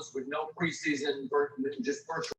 zones with no preseason, just virtual.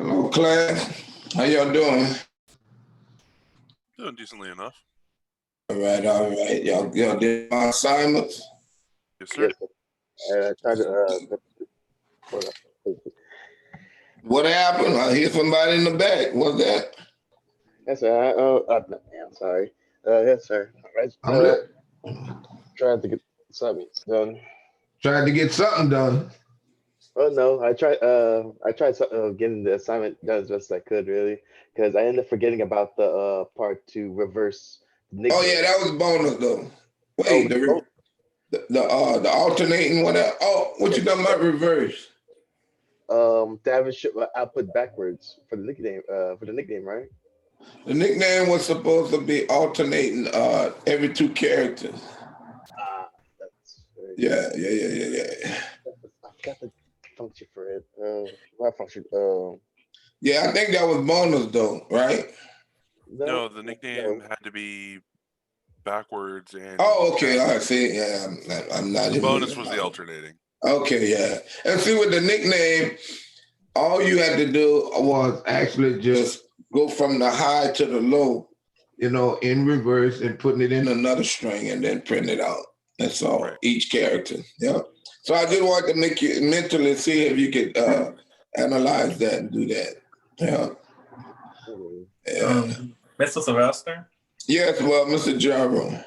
Hello, class. How y'all doing? Doing decently enough. All right. Y'all did my assignments? Yes, sir. I tried to, hold on. What happened? I hear somebody in the back. What's that? Yes, sir. I'm sorry. Yes, sir. Tried to get something done. Tried to get something done. Oh no, I tried getting the assignment done as best as I could, really, because I ended up forgetting about the part to reverse the nickname. Oh yeah, that was bonus though. Wait, Oh, the alternating whatever. Oh, what you talking about reverse? to have it output backwards for the nickname, right? The nickname was supposed to be alternating every two characters. That's Yeah. I got the function for it. What function? Yeah, I think that was bonus though, right? No, the nickname had to be backwards and. Oh, okay. I see. Yeah, I'm not. The bonus was the alternating. Okay, yeah. And see, with the nickname, all you had to do was actually just go from the high to the low, in reverse and putting it in another string and then print it out. That's all, right. Each character. Yeah. So I just wanted to make you mentally see if you could analyze that and do that. Yeah. Mr. Sylvester? Yes, well, Mr. Jarrow.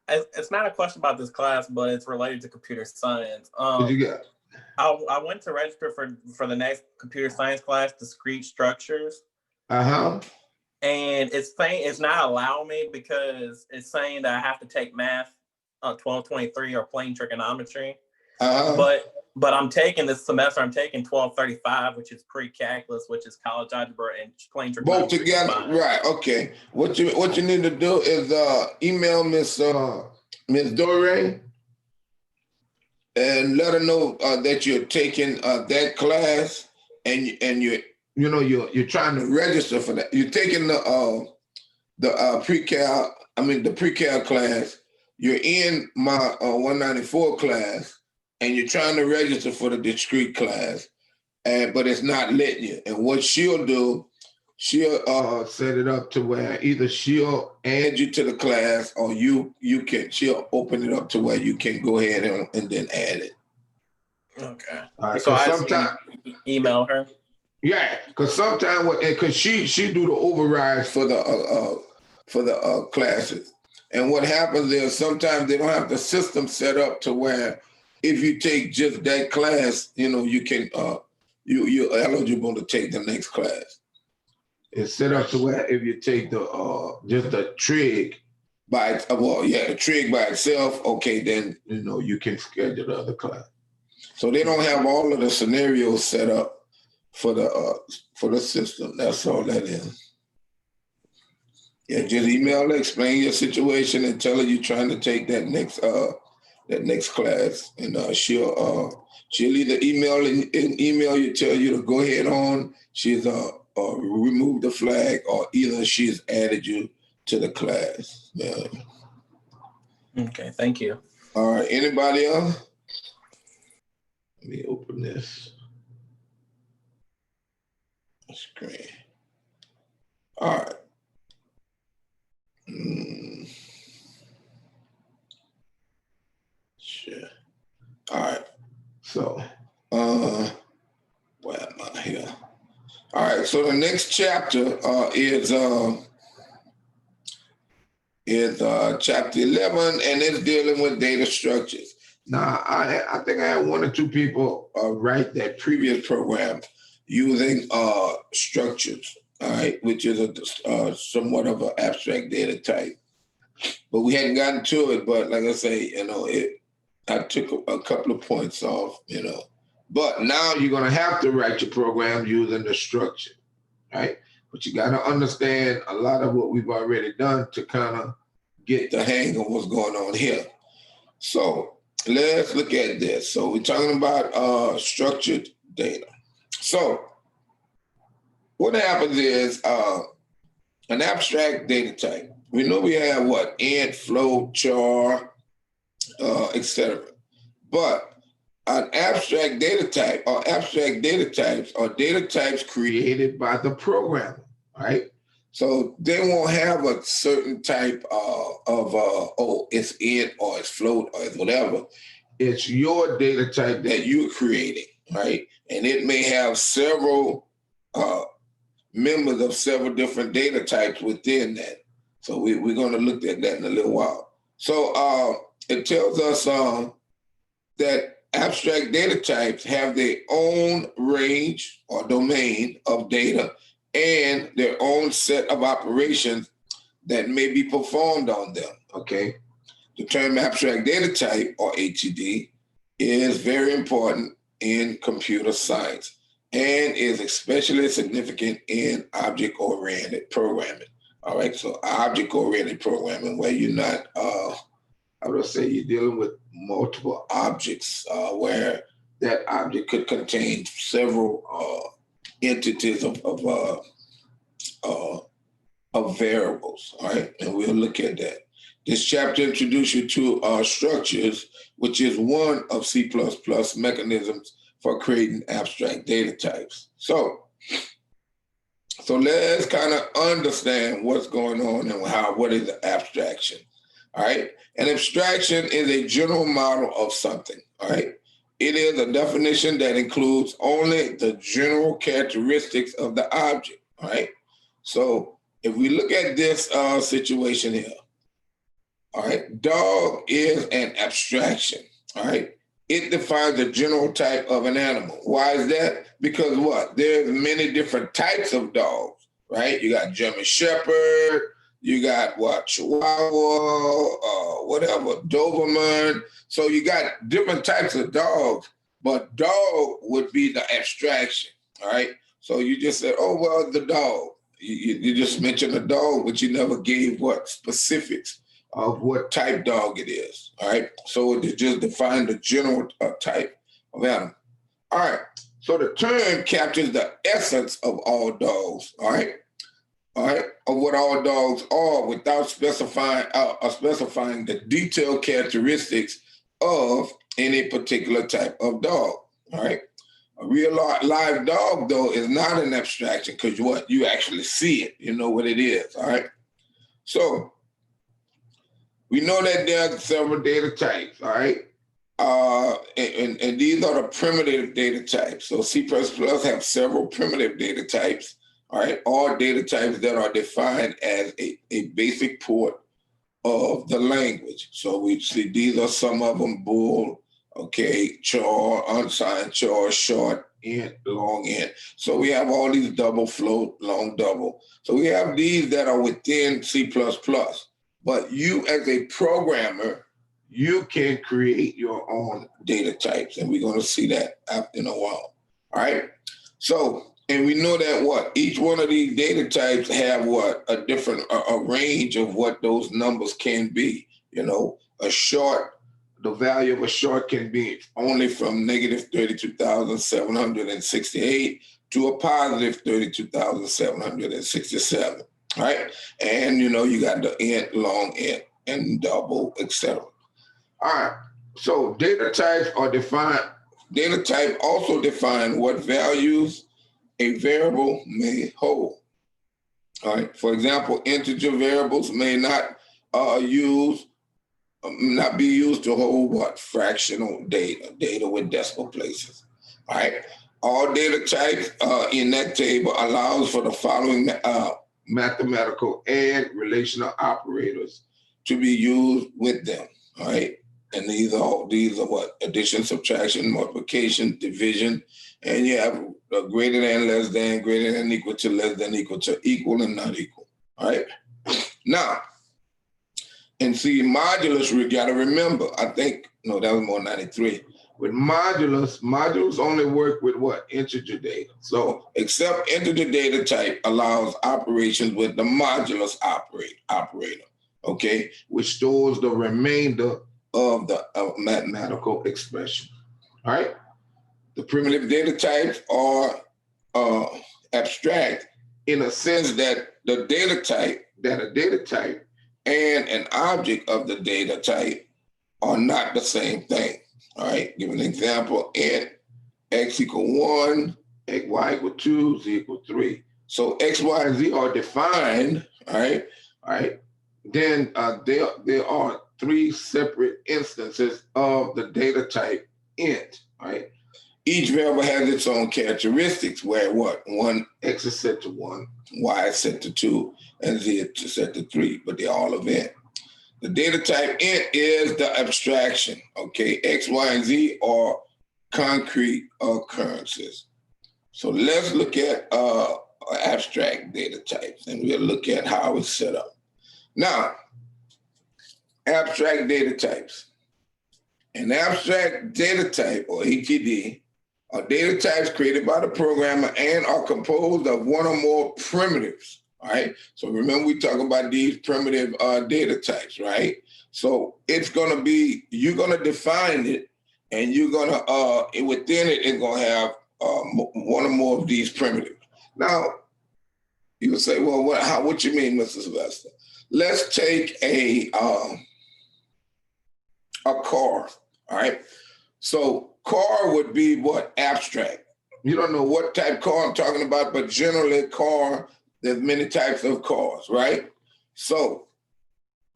It's not a question about this class, but it's related to computer science. What you got? I went to register for the next computer science class, discrete structures. Uh-huh. And it's saying it's not allowing me because it's saying that I have to take math 1223 or plane trigonometry. Uh-huh. But I'm taking this semester, I'm taking 1235, which is pre-calculus, which is college algebra and plane trigonometry. Both together, right? Okay. What you need to do is email Miss Dore and let her know that you're taking that class and you're trying to register for that. You're taking the pre-cal. The pre-cal class. You're in my 194 class. And you're trying to register for the discrete class, but it's not letting you. And what she'll do, she'll set it up to where either she'll add you to the class or she'll open it up to where you can go ahead and then add it. Okay. So sometimes email her. Yeah, because sometimes because she do the overrides for the classes, and what happens is sometimes they don't have the system set up to where. If you take just that class, you can you're eligible to take the next class. It's set up to where if you take just the trig the trig by itself, okay, then you can schedule the other class. So they don't have all of the scenarios set up for the system. That's all that is. Yeah, just email her, explain your situation, and tell her you're trying to take that next class, and she'll either email you, tell you to go ahead on. She's remove the flag, or either she's added you to the class. Yeah. Okay, thank you. All right. Anybody else? Let me open this. Screen. All right. Sure. All right. So, where am I here? All right. So the next chapter is chapter 11, and it's dealing with data structures. Now, I think I had one or two people write that previous program using structures. All right, which is a somewhat of an abstract data type, but we hadn't gotten to it. But like I say, I took a couple of points off, But now you're gonna have to write your program using the structure, right? But you gotta understand a lot of what we've already done to kind of get the hang of what's going on here. So let's look at this. So we're talking about structured data. So what happens is an abstract data type. We know we have int, float, char, etc. But an abstract data type or abstract data types are data types created by the programmer, right? So they won't have a certain type oh, it's int or it's float or it's whatever. It's your data type that you're creating, right? And it may have several members of several different data types within that. So we're going to look at that in a little while. So it tells us that abstract data types have their own range or domain of data and their own set of operations that may be performed on them, okay? The term abstract data type, or ATD, is very important in computer science and is especially significant in object-oriented programming. All right, so object-oriented programming, where you're not, I would say you're dealing with multiple objects, where that object could contain several entities of variables. All right, and we'll look at that. This chapter introduces you to structures, which is one of C++ mechanisms for creating abstract data types. So let's kind of understand what's going on and what is the abstraction. All right, an abstraction is a general model of something. All right, it is a definition that includes only the general characteristics of the object. All right, so if we look at this situation here, all right, dog is an abstraction. All right, it defines a general type of an animal. Why is that? Because what? There's many different types of dogs, right? You got German Shepherd, you got what? Chihuahua, whatever, Doberman. So you got different types of dogs, but dog would be the abstraction, all right? So you just said, oh, well, the dog. You just mentioned a dog, but you never gave what? Specifics of what type dog it is, all right? So it just defined the general type of animal. All right, so the term captures the essence of all dogs, all right, of what all dogs are without specifying the detailed characteristics of any particular type of dog, all right? A real live dog, though, is not an abstraction because what? You actually see it, you know what it is, all right? So we know that there are several data types, all right? And these are the primitive data types. So C++ have several primitive data types, all right? All data types that are defined as a basic port of the language. So we see these are some of them: bool, okay, char, unsigned char, short, int, long int. So we have all these double float, long double. So we have these that are within C++. But you as a programmer, you can create your own data types. And we're going to see that in a while. All right. So, and we know that what? Each one of these data types have what? A different, a range of what those numbers can be. You know, a short, the value of a short can be only from negative 32,768 to a positive 32,767. Right? And, you know, you got the int, long int, and double, etc. All right. So data types are defined. Data type also define what values a variable may hold. All right. For example, integer variables may not be used to hold what? Fractional data with decimal places. All right. All data types in that table allows for the following mathematical and relational operators to be used with them, all right? And these are what? Addition, subtraction, multiplication, division, and you have greater than, less than, greater than, equal to, less than, equal to, equal, and not equal, all right? Now, and see, modulus, we got to remember, I think, no, that was more 93. With modulus only work with what? Integer data. So except integer data type allows operations with the modulus operator, okay, which stores the remainder of the mathematical expression. All right. The primitive data types are abstract in a sense that a data type and an object of the data type are not the same thing. All right, give an example. Int x equal 1, y equal 2, z equal 3. So x, y, and z are defined, all right. Then there are 3 separate instances of the data type int, right? Each variable has its own characteristics where what? X is set to 1, y is set to 2, and z is set to 3, but they're all of int. The data type int is the abstraction, okay? X, Y, and Z are concrete occurrences. So let's look at abstract data types, and we'll look at how it's set up. Now, abstract data types. An abstract data type, or ADT, are data types created by the programmer and are composed of one or more primitives, all right? So remember, we talk about these primitive data types, right? So it's gonna be, you're gonna define it, and you're gonna, within it, it's gonna have one or more of these primitives. Now, you would say, well, what you mean, Mr. Sylvester? Let's take a car, all right? So car would be what? Abstract. You don't know what type of car I'm talking about, but generally car, there's many types of cars, right? So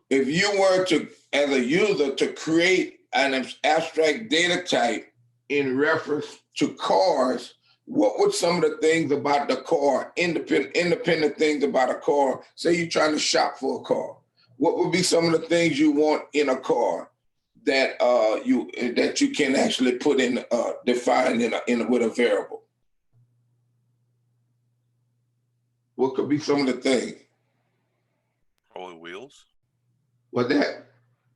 if you were to, as a user, to create an abstract data type in reference to cars, what would some of the things about the car, independent things about a car, say you're trying to shop for a car, what would be some of the things you want in a car that you can actually put in, define with a variable? What could be some of the things? Probably wheels. What that?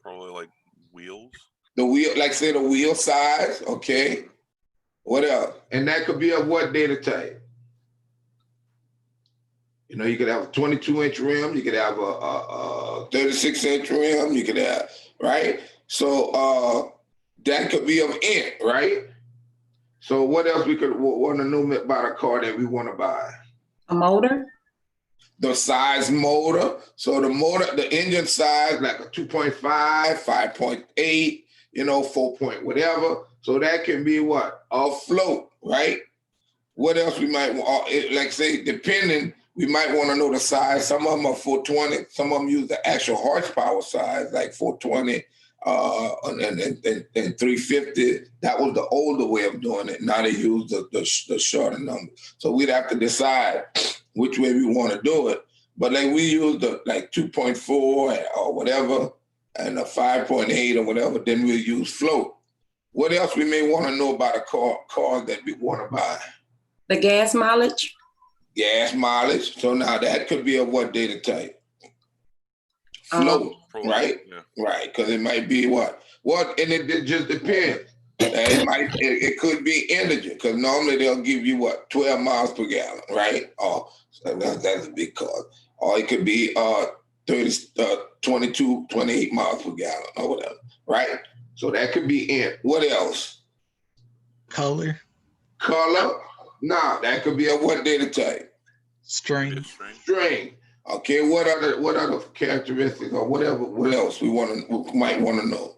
Probably like wheels. The wheel, like say the wheel size, okay. What else? And that could be of what data type? You know, you could have a 22-inch rim, you could have a 36-inch rim, you could have, right? So that could be of int, right? So what else we could want to know about a car that we want to buy? A motor? The size motor. So the motor, the engine size, like a 2.5, 5.8, 4 point whatever. So that can be what? A float, right? What else we might want? Like say, depending, we might want to know the size. Some of them are 420. Some of them use the actual horsepower size, like 420 and 350. That was the older way of doing it. Now they use the shorter number. So we'd have to decide which way we want to do it. But like we use the like 2.4 or whatever, and a 5.8 or whatever, then we'll use float. What else we may want to know about a car that we want to buy? The gas mileage? Gas mileage. So now that could be a what data type? Float, right? Yeah. Right, because it might be what? And it just depends. It could be integer, because normally they'll give you what? 12 miles per gallon, right? Oh, so that's a big car. Or it could be 22, 28 miles per gallon or whatever, right? So that could be int. What else? Color. Color? Nah, that could be a what data type? String. String. Okay, what other characteristics or whatever? What else we might want to know?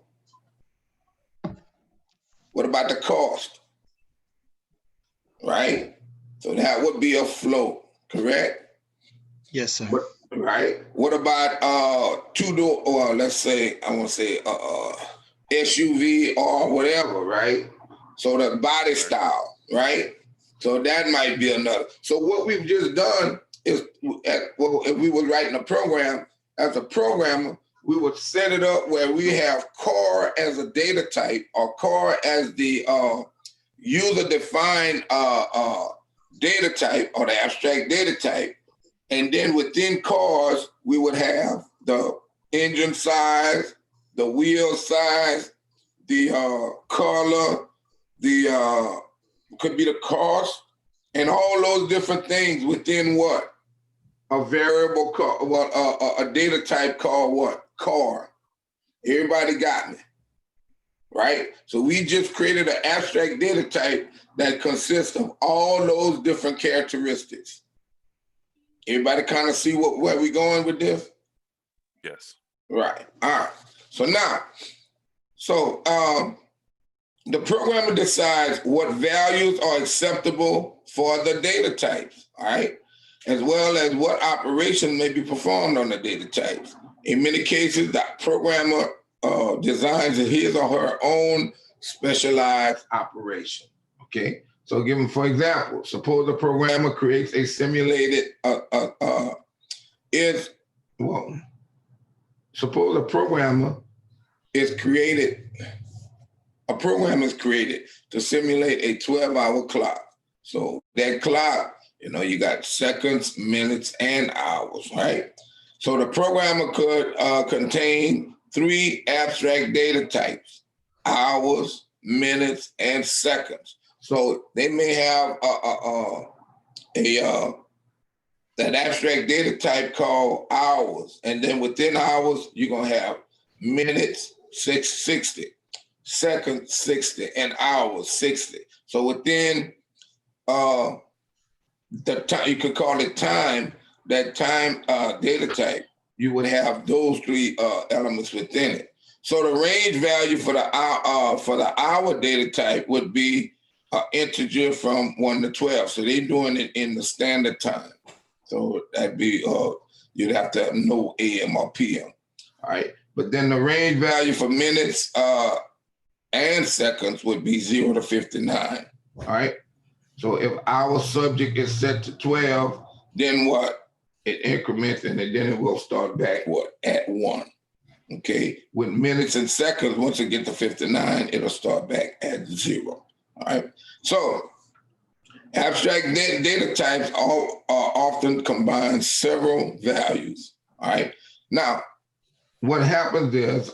What about the cost? Right? So that would be a float, correct? Yes, sir. Right. What about two-door, or let's say, I want to say SUV or whatever, right? So the body style, right? So that might be another. So what we've just done is, if we were writing a program, as a programmer, we would set it up where we have car as a data type, or car as the user-defined data type, or the abstract data type. And then within cars, we would have the engine size, the wheel size, the color, the could be the cost, and all those different things within what? A variable car, a data type called what? Car. Everybody got me, right? So we just created an abstract data type that consists of all those different characteristics. Everybody kind of see where we going with this? Yes. Right. All right. So now, the programmer decides what values are acceptable for the data types, all right? As well as what operation may be performed on the data types. In many cases, the programmer designs his or her own specialized operation, okay? So for example, suppose a programmer creates a simulated, suppose a program is created to simulate a 12-hour clock. So that clock, you got seconds, minutes, and hours, right? So the programmer could contain 3 abstract data types: hours, minutes, and seconds. So they may have that abstract data type called hours, and then within hours you're gonna have minutes 60, seconds 60, and hours 60. So within the time, you could call it time, that time data type, you would have those 3 elements within it. So the range value for the hour data type would be integer from 1 to 12. So they're doing it in the standard time. So that'd be, you'd have to know AM or PM, all right? But then the range value for minutes and seconds would be 0 to 59, all right? So if our subject is set to 12, then what? It increments and then it will start back at 1, okay? With minutes and seconds, once it gets to 59, it'll start back at 0, all right? So abstract data types often combine several values, all right? Now, what happens is,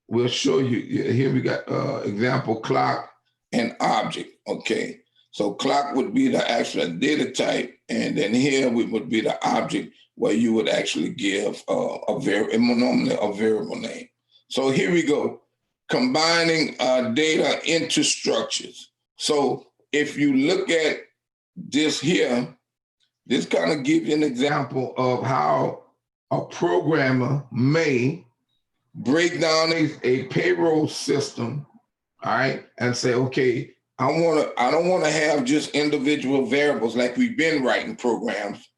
we'll show you, here we got example clock and object, okay? So clock would be the actual data type, and then here would be the object where you would actually give normally a variable name. So here we go, combining data into structures. So if you look at this here, this kind of gives you an example of how a programmer may break down a payroll system, all right, and say, okay, I don't want to have just individual variables like we've been writing programs.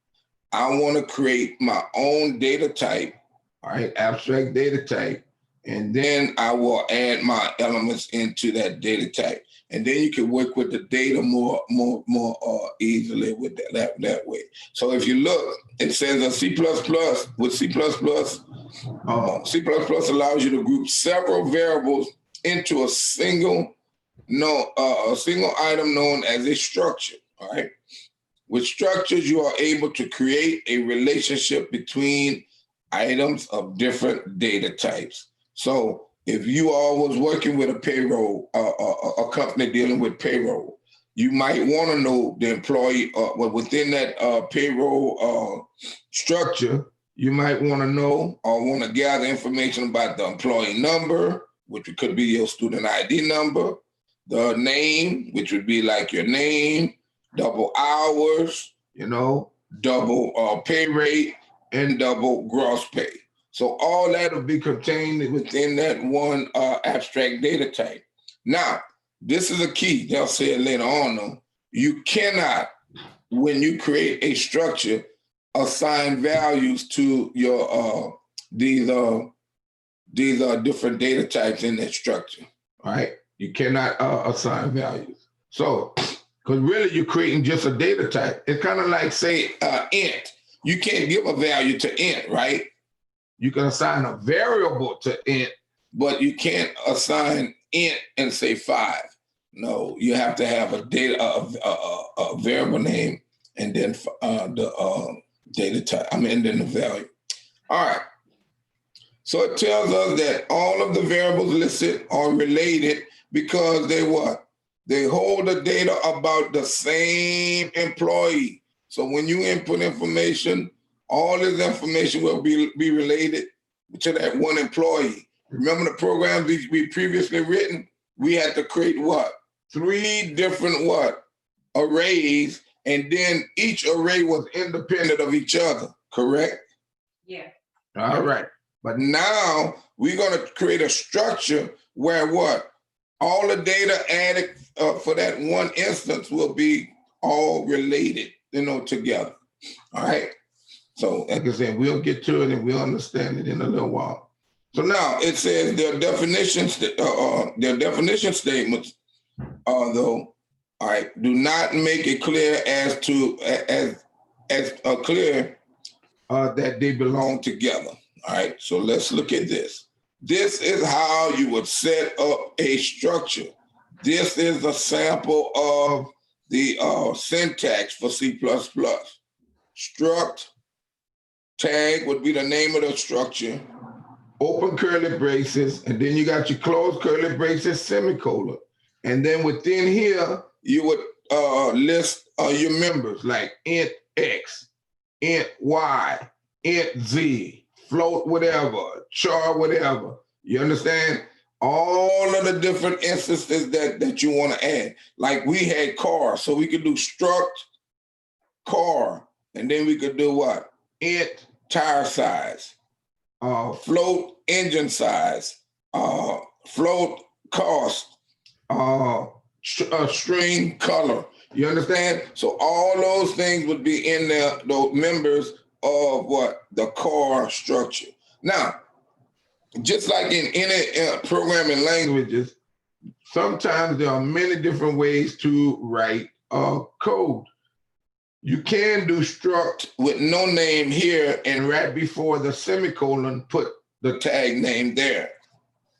I want to create my own data type, all right, abstract data type, and then I will add my elements into that data type. And then you can work with the data more easily with that way. So if you look, it says a C++, with C++, C++ allows you to group several variables into a single item known as a structure, all right? With structures, you are able to create a relationship between items of different data types. So if you all was working with a payroll, a company dealing with payroll, you might want to know the employee, within that payroll structure, you might want to know or want to gather information about the employee number, which could be your student ID number, the name, which would be like your name, double hours, double pay rate, and double gross pay. So all that will be contained within that one abstract data type. Now, this is a key. They'll say it later on, though. You cannot, when you create a structure, assign values to your these different data types in that structure, all right? You cannot assign values. So, because really you're creating just a data type. It's kind of like, say, int. You can't give a value to int, right? You can assign a variable to int, but you can't assign int and say 5. No, you have to have a variable name and then the data type, then the value. All right. So it tells us that all of the variables listed are related because they what? They hold the data about the same employee. So when you input information, all this information will be related to that one employee. Remember the programs we previously written? We had to create what? 3 different what? Arrays, and then each array was independent of each other, correct? Yeah. All right. But now we're going to create a structure where what? all the data added for that one instance will be all related, together. All right. So, like I said, we'll get to it and we'll understand it in a little while. So now it says their definition statements, although, all right, do not make it clear as clear that they belong together. All right. So let's look at this. This is how you would set up a structure. This is a sample of the syntax for C++. Struct, tag would be the name of the structure, open curly braces, and then you got your close curly braces, semicolon. And then within here, you would list your members like int X, int Y, int Z, float whatever, char whatever. You understand? All of the different instances that you want to add. Like we had car, so we could do struct car, and then we could do what? Int tire size, float engine size, float cost, string color. You understand? So all those things would be in there, those members of what? The car structure. Now, just like in any programming languages, sometimes there are many different ways to write code. You can do struct with no name here and right before the semicolon, put the tag name there.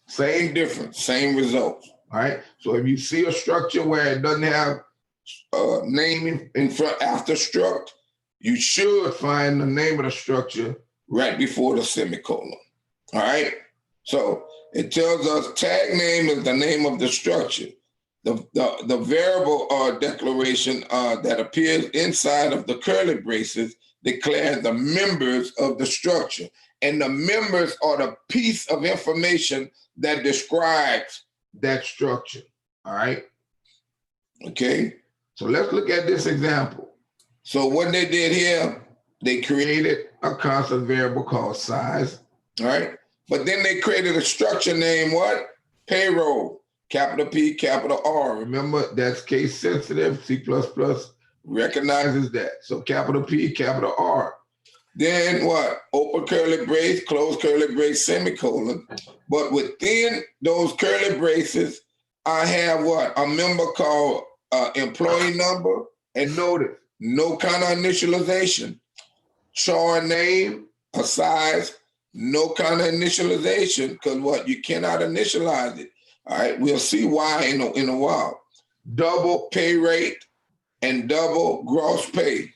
Same difference, same results, all right? So if you see a structure where it doesn't have name in front after struct, you should find the name of the structure right before the semicolon, all right? So it tells us tag name is the name of the structure. The variable declaration that appears inside of the curly braces declares the members of the structure. And the members are the piece of information that describes that structure, all right? Okay, so let's look at this example. So what they did here, they created a constant variable called size, all right? But then they created a structure named what? Payroll. Capital P, capital R. Remember, that's case sensitive. C++ recognizes that. So capital P, capital R. Then what? Open curly brace, close curly brace, semicolon. But within those curly braces, I have what? A member called employee number. And notice, no kind of initialization. Char name, a size, no kind of initialization, because what? You cannot initialize it. All right, we'll see why in a while. Double pay rate and double gross pay.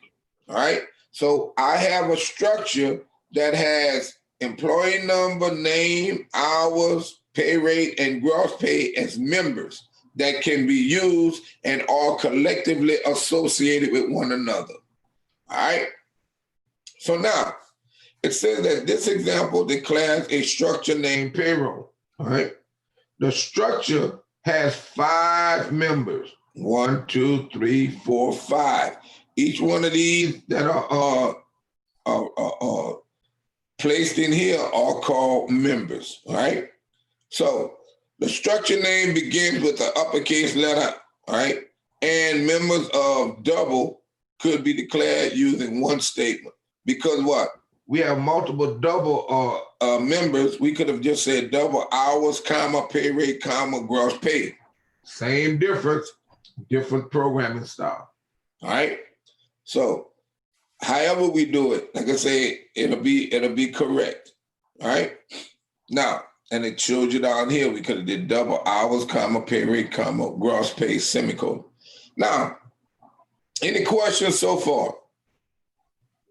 All right, so I have a structure that has employee number, name, hours, pay rate, and gross pay as members that can be used and are collectively associated with one another. All right, so now it says that this example declares a structure named payroll. All right. The structure has 5 members. 1, 2, 3, 4, 5. Each one of these that are placed in here are called members, all right? So the structure name begins with an uppercase letter, all right? And members of double could be declared using one statement. Because what? We have multiple double members. We could have just said double hours, comma, pay rate, comma, gross pay. Same difference, different programming style. All right. So however we do it, like I say, it'll be correct. All right. Now, and it showed you down here, we could have did double hours, comma, pay rate, comma, gross pay, semicolon. Now, any questions so far?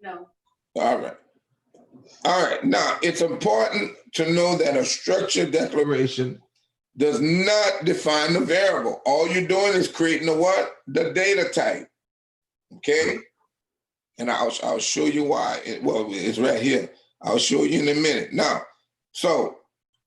No. All right. All right, now it's important to know that a structured declaration does not define the variable. All you're doing is creating the what? The data type, okay? And I'll show you why. It's right here. I'll show you in a minute. Now, so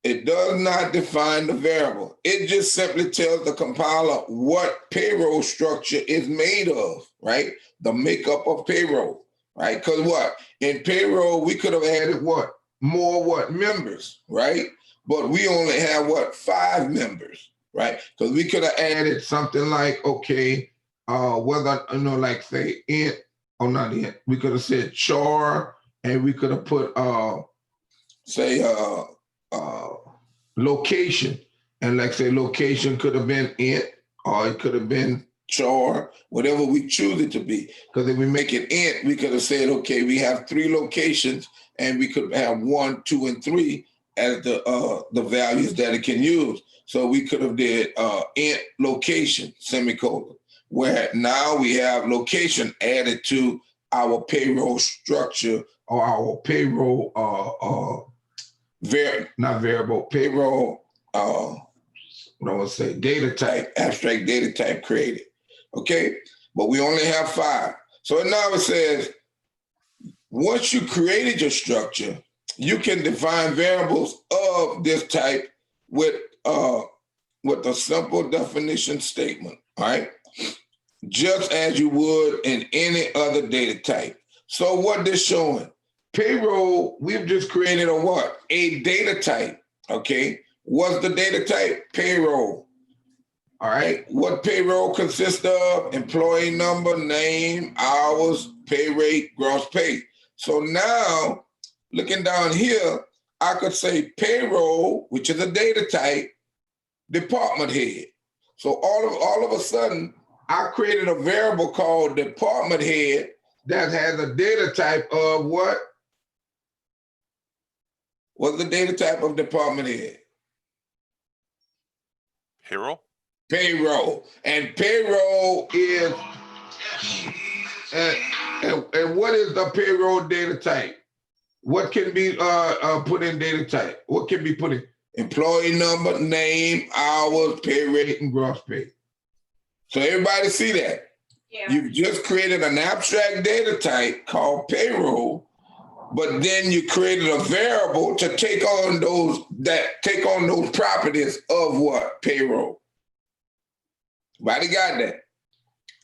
it does not define the variable. It just simply tells the compiler what payroll structure is made of, right? The makeup of payroll. Right, because what? In payroll, we could have added what? More what? Members, right? But we only have what? 5 members, right? Because we could have added something like, okay, whether, like say int, or not int, we could have said char, and we could have put, say, location. And like say location could have been int, or it could have been char, whatever we choose it to be. Because if we make it int, we could have said, okay, we have 3 locations, and we could have 1, 2, and 3 as the values that it can use. So we could have did int location, semicolon, where now we have location added to our payroll structure, or our payroll payroll what I want to say, data type, abstract data type created. Okay, but we only have 5. So now it says, once you created your structure, you can define variables of this type with a simple definition statement, all right? Just as you would in any other data type. So what this showing? Payroll, we've just created a what? A data type, okay? What's the data type? Payroll. All right. What payroll consists of? Employee number, name, hours, pay rate, gross pay. So now, looking down here, I could say payroll, which is a data type, department head. So all of a sudden, I created a variable called department head that has a data type of what? What's the data type of department head? Payroll? Payroll. And payroll is, and what is the payroll data type? What can be put in data type? What can be put in? Employee number, name, hours, pay rate, and gross pay. So everybody see that? Yeah. You've just created an abstract data type called payroll, but then you created a variable to take on those properties of what? Payroll. Everybody got that?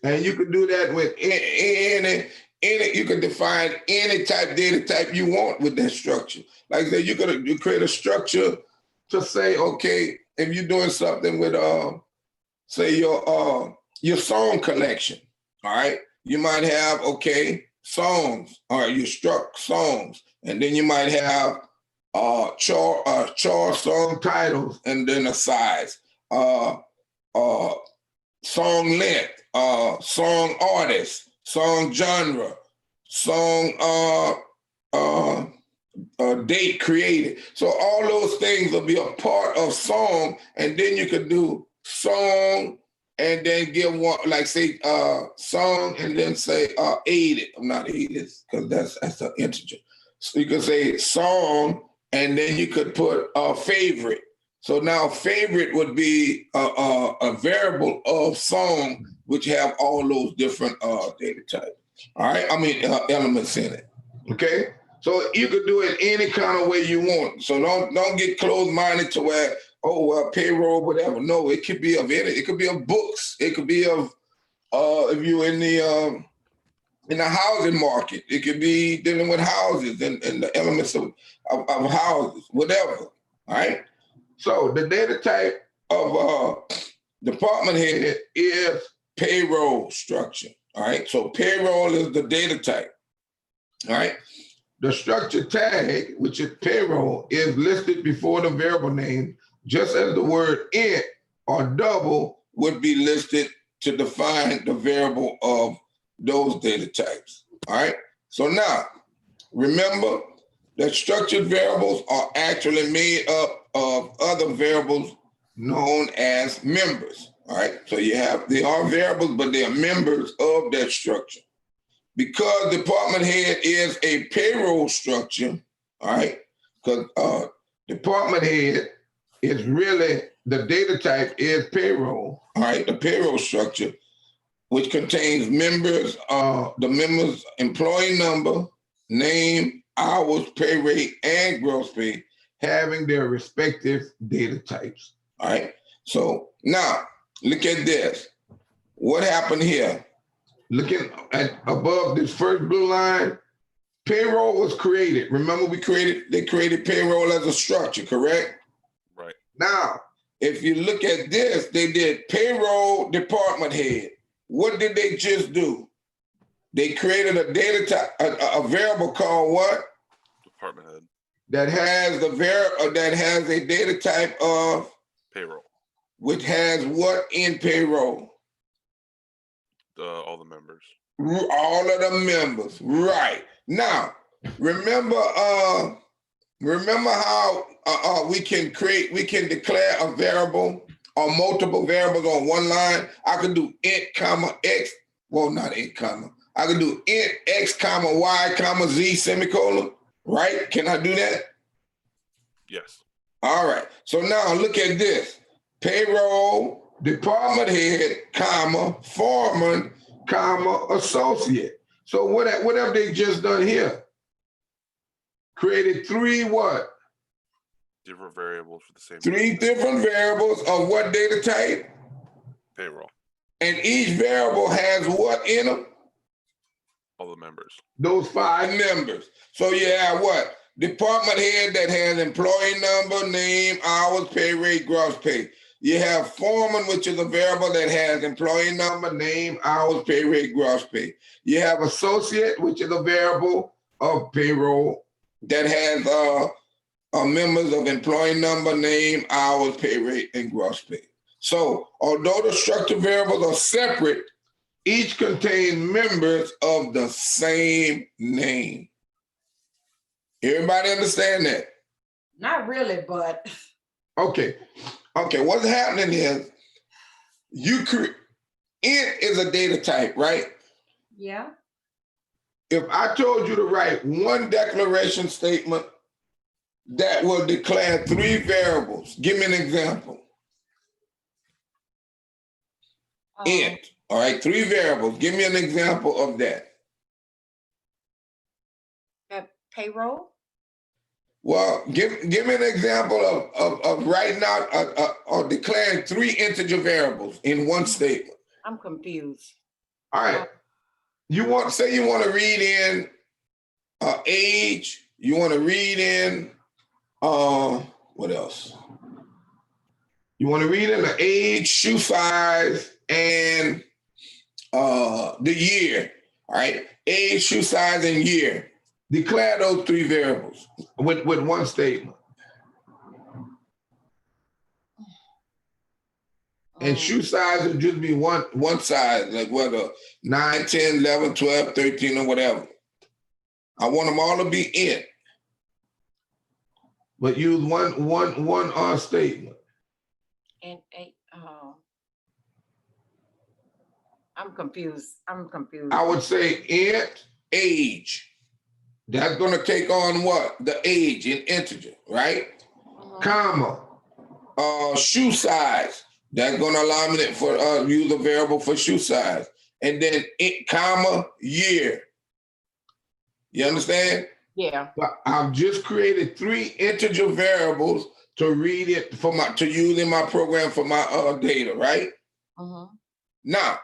And you can do that with any, you can define any type data type you want with that structure. Like I said, you create a structure to say, okay, if you're doing something with say your song collection, all right? You might have, okay, songs, all right, you struck songs, and then you might have char song titles, and then a size, song length, song artist, song genre, song date created. So all those things will be a part of song, and then you could do song and then give one, like say song and then say aided. I'm not aided because that's an integer. So you could say song and then you could put favorite. So now favorite would be a variable of song which have all those different data types. All right, I mean elements in it. Okay, so you could do it any kind of way you want. So don't get closed-minded to where, oh well, payroll, whatever. No, it could be of any. It could be of books. It could be of if you're in the housing market. It could be dealing with houses and the elements of houses, whatever. All right. So the data type of department head is payroll structure. All right. So payroll is the data type. All right. The structure tag, which is payroll, is listed before the variable name, just as the word int or double would be listed to define the variable of those data types. All right. So now, remember that structured variables are actually made up of other variables known as members. All right. So they are variables, but they are members of that structure. Because department head is a payroll structure, all right, because department head is really, the data type is payroll, all right, the payroll structure, which contains members, the members' employee number, name, hours, pay rate, and gross pay, having their respective data types, all right? So now, look at this. What happened here? Looking at above this first blue line, payroll was created. Remember they created payroll as a structure, correct? Right. Now, if you look at this, they did payroll department head. What did they just do? They created a data type, a variable called what? Department head. That has that has a data type of Payroll. which has what in payroll? All the members. All of the members, right? Now, remember how we can declare a variable or multiple variables on one line. I can do int comma x. Well, not int comma. I can do int x comma y comma z semicolon. Right? Can I do that? Yes. All right. So now look at this: payroll department head, comma foreman, comma associate. So what have they just done here? Created three what? Different variables for the same. Three different variables of what data type? Payroll. And each variable has what in them? All the members. Those 5 members. So you have what? Department head that has employee number, name, hours, pay rate, gross pay. You have foreman, which is a variable that has employee number, name, hours, pay rate, gross pay. You have associate, which is a variable of payroll that has members of employee number, name, hours, pay rate, and gross pay. So although the structured variables are separate, each contains members of the same name. Everybody understand that? Not really, but. Okay. What's happening is int is a data type, right? Yeah. If I told you to write one declaration statement that will declare 3 variables, give me an example. Int, all right, 3 variables. Give me an example of that. Payroll. Well, give me an example of writing out or declaring 3 integer variables in one statement. I'm confused. All right. You want to read in age. You want to read in what else? You want to read in the age, shoe size, and the year. All right. Age, shoe size, and year. Declare those 3 variables with one statement. And shoe size would just be one size, like whether 9, 10, 11, 12, 13, or whatever. I want them all to be in. But use one statement. And I'm confused. I would say int age. That's going to take on what? The age in integer, right? Comma. Shoe size. That's going to allow me to use a variable for shoe size. And then comma year. You understand? Yeah. But I've just created 3 integer variables to read it to use in my program for my data, right? Now,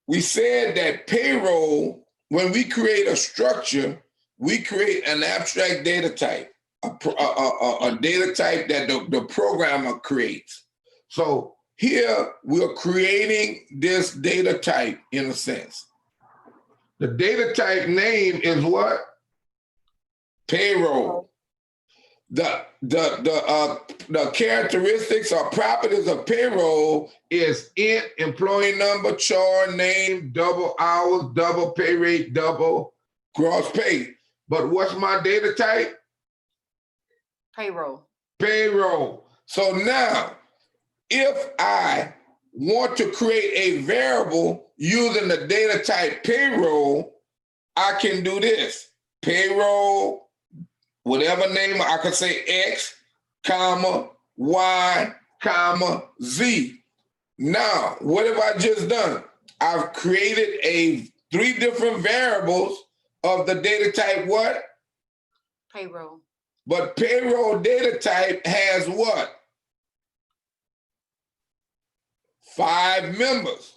we said that payroll, when we create a structure, we create an abstract data type, a data type that the programmer creates. So here we're creating this data type in a sense. The data type name is what? Payroll. The characteristics or properties of payroll is int, employee number, char, name, double hours, double pay rate, double gross pay. But what's my data type? Payroll. Payroll. So now, if I want to create a variable using the data type payroll, I can do this. Payroll, whatever name, I can say X, comma, Y, comma, Z. Now, what have I just done? I've created 3 different variables of the data type what? Payroll. But payroll data type has what? 5 members.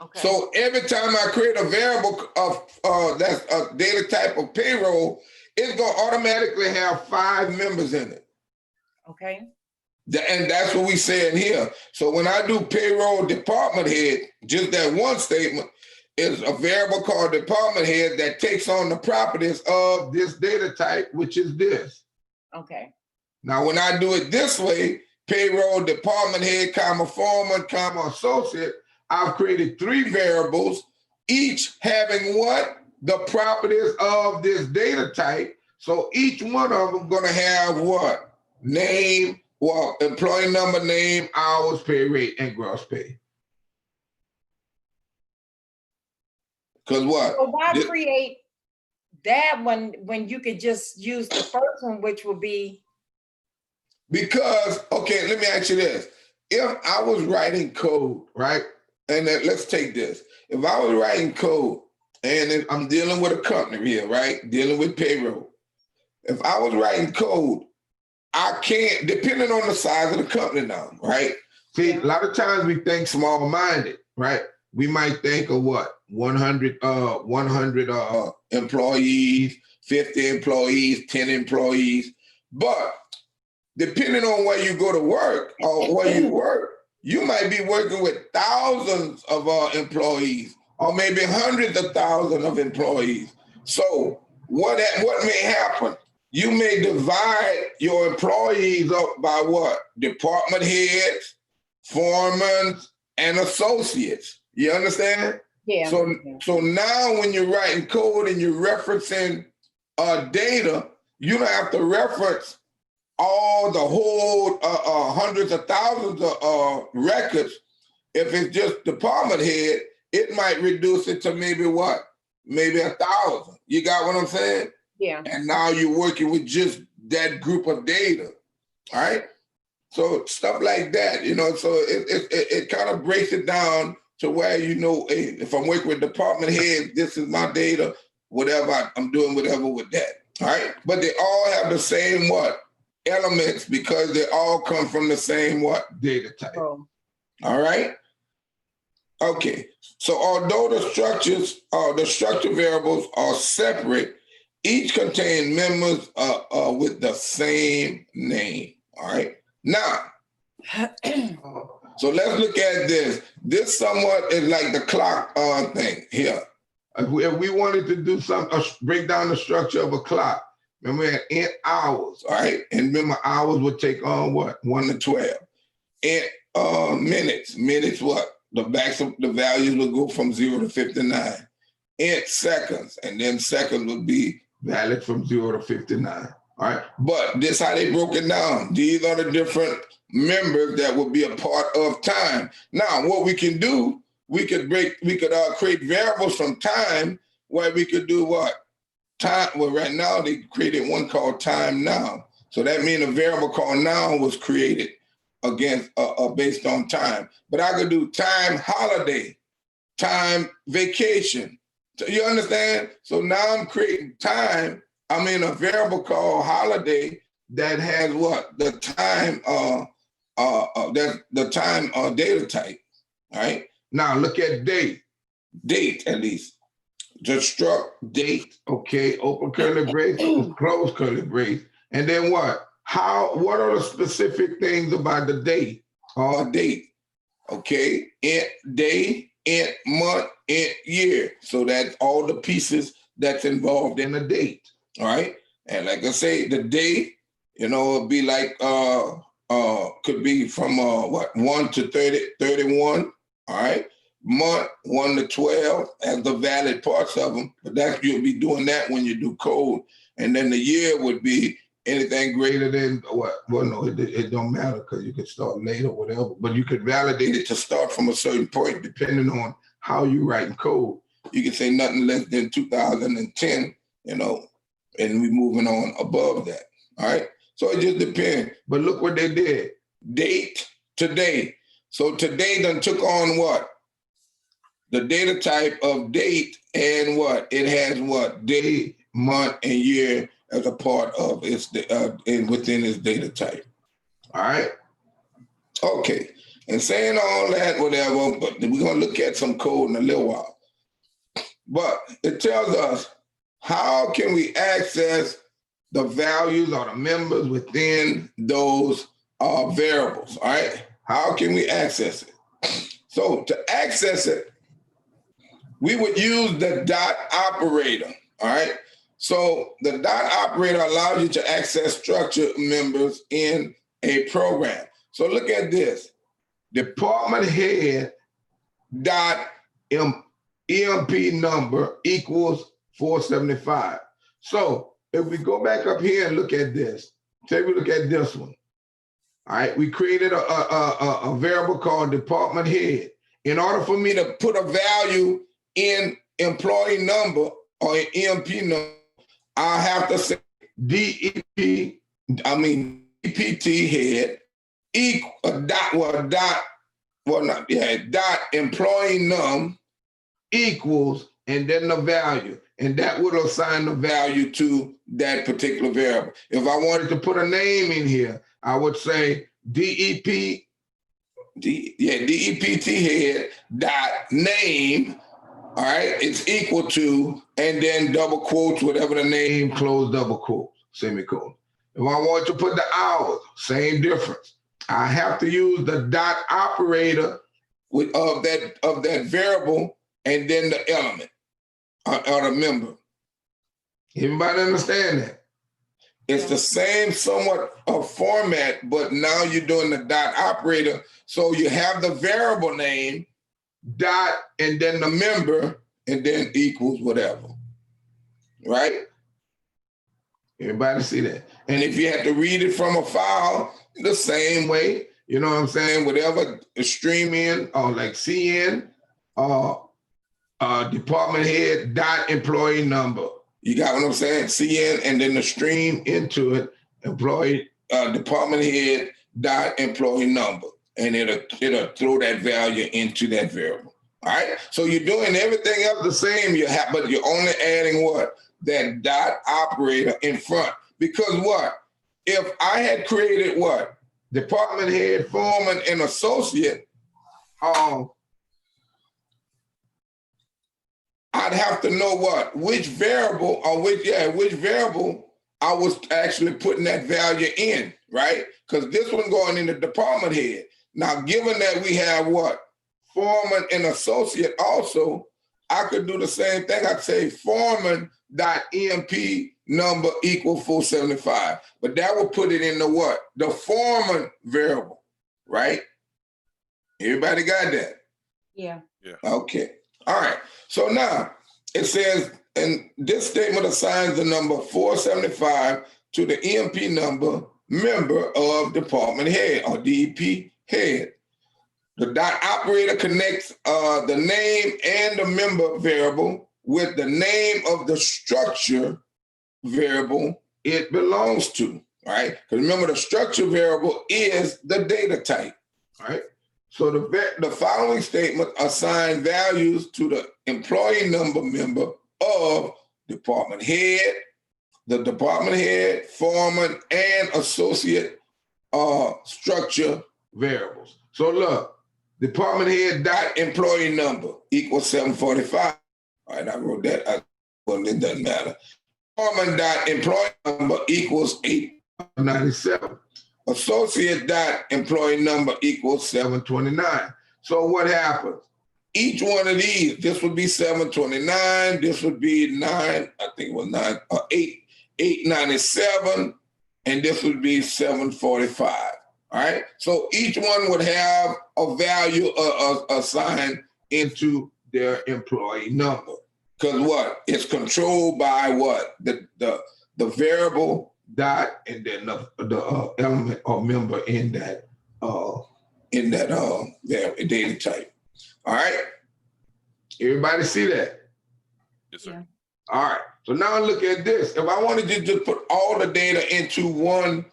Okay. So every time I create a variable of that's a data type of payroll, it's gonna automatically have 5 members in it. Okay. And that's what we saying here. So when I do payroll department head, just that one statement is a variable called department head that takes on the properties of this data type, which is this. Okay. Now, when I do it this way, payroll department head, comma, foreman, comma, associate, I've created 3 variables, each having what? The properties of this data type. So each one of them gonna have what? Name, well, employee number, name, hours, pay rate, and gross pay. Because what? So why create that one when you could just use the first one, which would be? Because, okay, let me ask you this. If I was writing code, right? And then let's take this. If I was writing code and then I'm dealing with a company here, right? Dealing with payroll. If I was writing code, I can't, depending on the size of the company now, right? See, a lot of times we think small-minded, right? We might think of what? 100 employees, 50 employees, 10 employees. But depending on where you go to work or where you work, you might be working with thousands of employees or maybe hundreds of thousands of employees. So what may happen? You may divide your employees up by what? Department heads, foremen, and associates. You understand? Yeah. So now when you're writing code and you're referencing data, you don't have to reference all the whole hundreds of thousands of records. If it's just department head, it might reduce it to maybe what? Maybe 1,000. You got what I'm saying? Yeah. And now you're working with just that group of data, all right? So stuff like that, you know, so it kind of breaks it down to where, you know, hey, if I'm working with department heads, this is my data, whatever, I'm doing whatever with that, all right? But they all have the same what? Elements, because they all come from the same what? Data type, all right? Okay, so although the structure variables are separate, each contain members with the same name, all right? Now, so let's look at this. This somewhat is like the clock thing here. If we wanted to do break down the structure of a clock, remember we had int hours, all right? And remember hours would take on what? 1 to 12. Int minutes what? The values would go from 0 to 59. Int seconds, and then seconds would be valid from 0 to 59. All right, but this how they broke it down. These are the different members that would be a part of time. Now, what we can do, we could create variables from time where we could do what? Time. Well, right now they created one called time now. So that means a variable called now was created against based on time. But I could do time holiday, time vacation. So you understand? So now I'm creating time. I'm in a variable called holiday that has what? The time, that's the time data type, all right? Now look at date at least. Just struct date, okay, open curly brace, close curly brace. And then what? What are the specific things about the date or date? Okay, int day, int month, int year. So that's all the pieces that's involved in the date. All right. And like I say, the day, you know, it'd be like could be from 1 to 31. All right. Month 1 to 12 as the valid parts of them. But that's you'll be doing that when you do code. And then the year would be anything greater than what? Well, no, it don't matter because you could start later, whatever. But you could validate it to start from a certain point depending on how you write code. You can say nothing less than 2010, you know, and we moving on above that, all right? So it just depends. But look what they did. Date, today. So today done took on what? The data type of date and what? It has what? Day, month, and year as a part of its within its data type. All right? Okay. And saying all that, whatever, but we're gonna look at some code in a little while. But it tells us how can we access the values or the members within those variables, all right? How can we access it? So to access it, we would use the dot operator, all right? So the dot operator allows you to access structure members in a program. So look at this. Department head dot EMP number equals 475. So if we go back up here and look at this, take a look at this one. All right, we created a variable called department head. In order for me to put a value in employee number or in EMP number, I have to say DEPT head equal dot employee num equals and then the value, and that would assign the value to that particular variable. If I wanted to put a name in here, I would say DEPT head dot name. All right, it's equal to, and then double quotes, whatever the name, close double quotes, semicolon. If I want to put the hours, same difference. I have to use the dot operator of that variable and then the element or the member. Everybody understand that? It's the same somewhat of format, but now you're doing the dot operator. So you have the variable name, dot, and then the member, and then equals whatever, right? Everybody see that? And if you had to read it from a file, the same way, you know what I'm saying? Whatever stream in, or like CN, department head dot employee number. You got what I'm saying? CN, and then the stream into it, employee department head dot employee number, and it'll throw that value into that variable. All right. So you're doing everything else the same. But you're only adding what? That dot operator in front. Because what? If I had created what? Department head, foreman, and associate, I'd have to know what? Which variable I was actually putting that value in, right? Because this one going in the department head. Now, given that we have what? Foreman and associate also, I could do the same thing. I'd say foreman.emp number equal 475. But that would put it in the what? The foreman variable, right? Everybody got that? Yeah. Okay. All right. So now it says, and this statement assigns the number 475 to the EMP member of department head or DEP head. The dot operator connects the name and the member variable with the name of the structure variable it belongs to, right? Because remember, the structure variable is the data type, right? So the following statement assign values to the employee number member of department head, the department head, foreman, and associate structure variables. So look, department head dot employee number equals 745. All right, I wrote that. Well, it doesn't matter. Foreman dot employee number equals 897. Associate dot employee number equals 729. So what happens? Each one of these, this would be 729, this would be 897, and this would be 745. All right. So each one would have a value assigned into their employee number. Because what? It's controlled by what? The variable dot and then the element or member in that data type. All right. Everybody see that? Yes, sir. Yeah. All right. So now look at this. If I wanted to just put all the data into one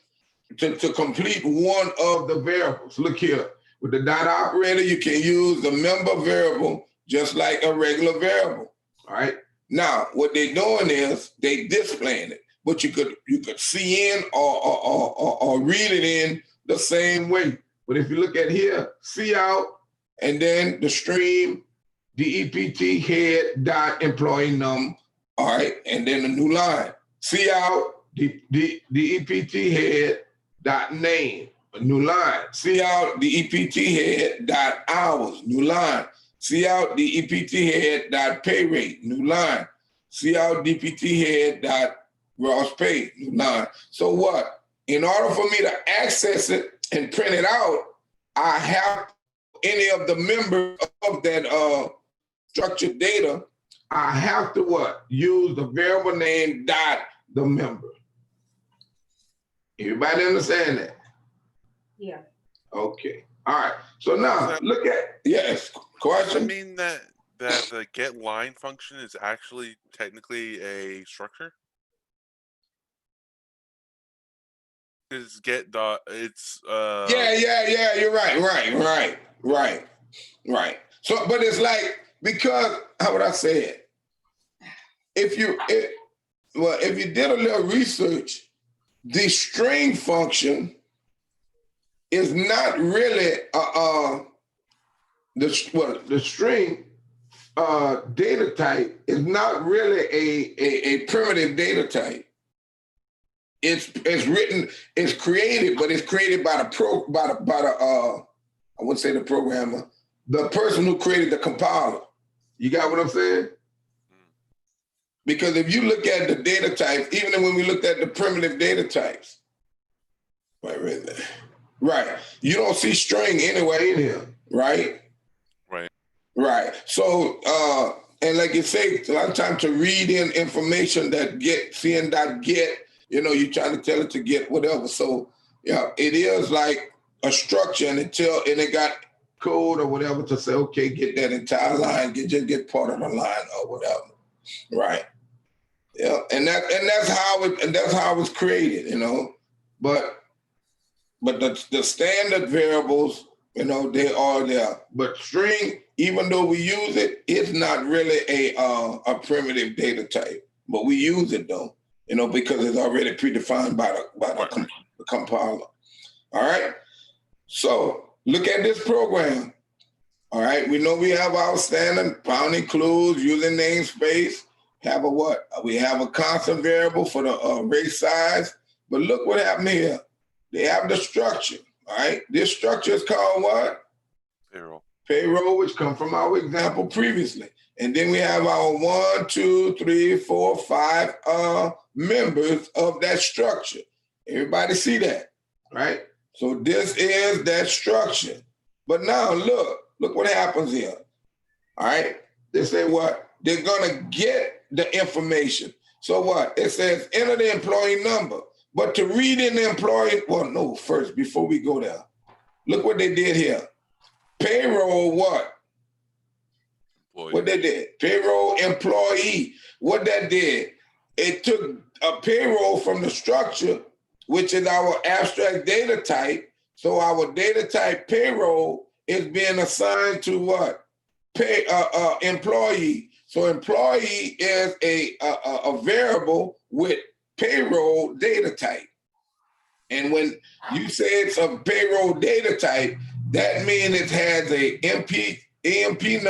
to complete one of the variables, look here. With the dot operator, you can use the member variable just like a regular variable. All right. Now, what they're doing is they displaying it, but you could see in or read it in the same way. But if you look at here, see out, and then the stream, DEPT head dot employee num, all right, and then the new line. See out, DEPT head dot name. new line. See out the EPT head dot hours, new line. See out the EPT head dot pay rate, new line. See out DPT head dot gross pay, new line. So what? In order for me to access it and print it out, I have any of the members of that structured data, I have to what? Use the variable name dot the member. Everybody understand that? Yeah. Okay. All right. So now look at, yes, Does that question? mean that the get line function is actually technically a structure? Is get dot it's Yeah, you're right. So, but it's like, because, how would I say it? If you did a little research, the string function is not really the string data type is not really a primitive data type. It's written, it's created, but it's created by the I wouldn't say the programmer, the person who created the compiler. You got what I'm saying? Because if you look at the data types, even when we looked at the primitive data types, right there. Right. You don't see string anywhere in here, right? Right. So, and like you say, a lot of times to read in information that cn.get, you're trying to tell it to get whatever. So, yeah, it is like a structure, and it got code or whatever to say, okay, get that entire line, just get part of the line or whatever. Right. Yeah. And that's how it's created, But the standard variables, they are there. But string, even though we use it, it's not really a primitive data type. But we use it though, because it's already predefined by the compiler. All right. So look at this program. All right. We know we have our standard found includes using namespace. Have a what? We have a constant variable for the array size. But look what happened here. They have the structure, all right? This structure is called what? Payroll. Payroll, which come from our example previously. And then we have our 1, 2, 3, 4, 5 members of that structure. Everybody see that, right? So this is that structure. But now look what happens here, all right? They say what? They're gonna get the information. So what? It says enter the employee number. But to read in the employee, first, before we go there, look what they did here. Payroll what? Employee. What they did? Payroll employee. What that did, it took a payroll from the structure, which is our abstract data type. So our data type payroll is being assigned to what? Employee. So employee is a variable with payroll data type. And when you say it's a payroll data type, that means it has a EMP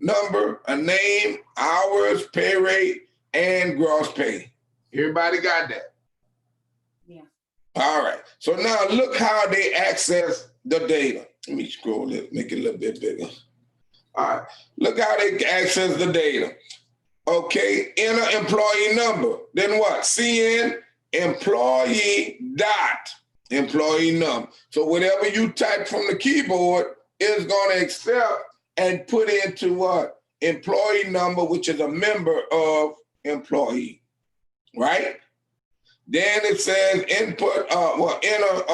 number, a name, hours, pay rate, and gross pay. Everybody got that? Yeah. All right. So now look how they access the data. Let me scroll it, make it a little bit bigger. All right. Look how they access the data. Okay, enter employee number. Then what? CN employee number. So whatever you type from the keyboard is going to accept and put into what? Employee number, which is a member of employee, right? Then it says input, enter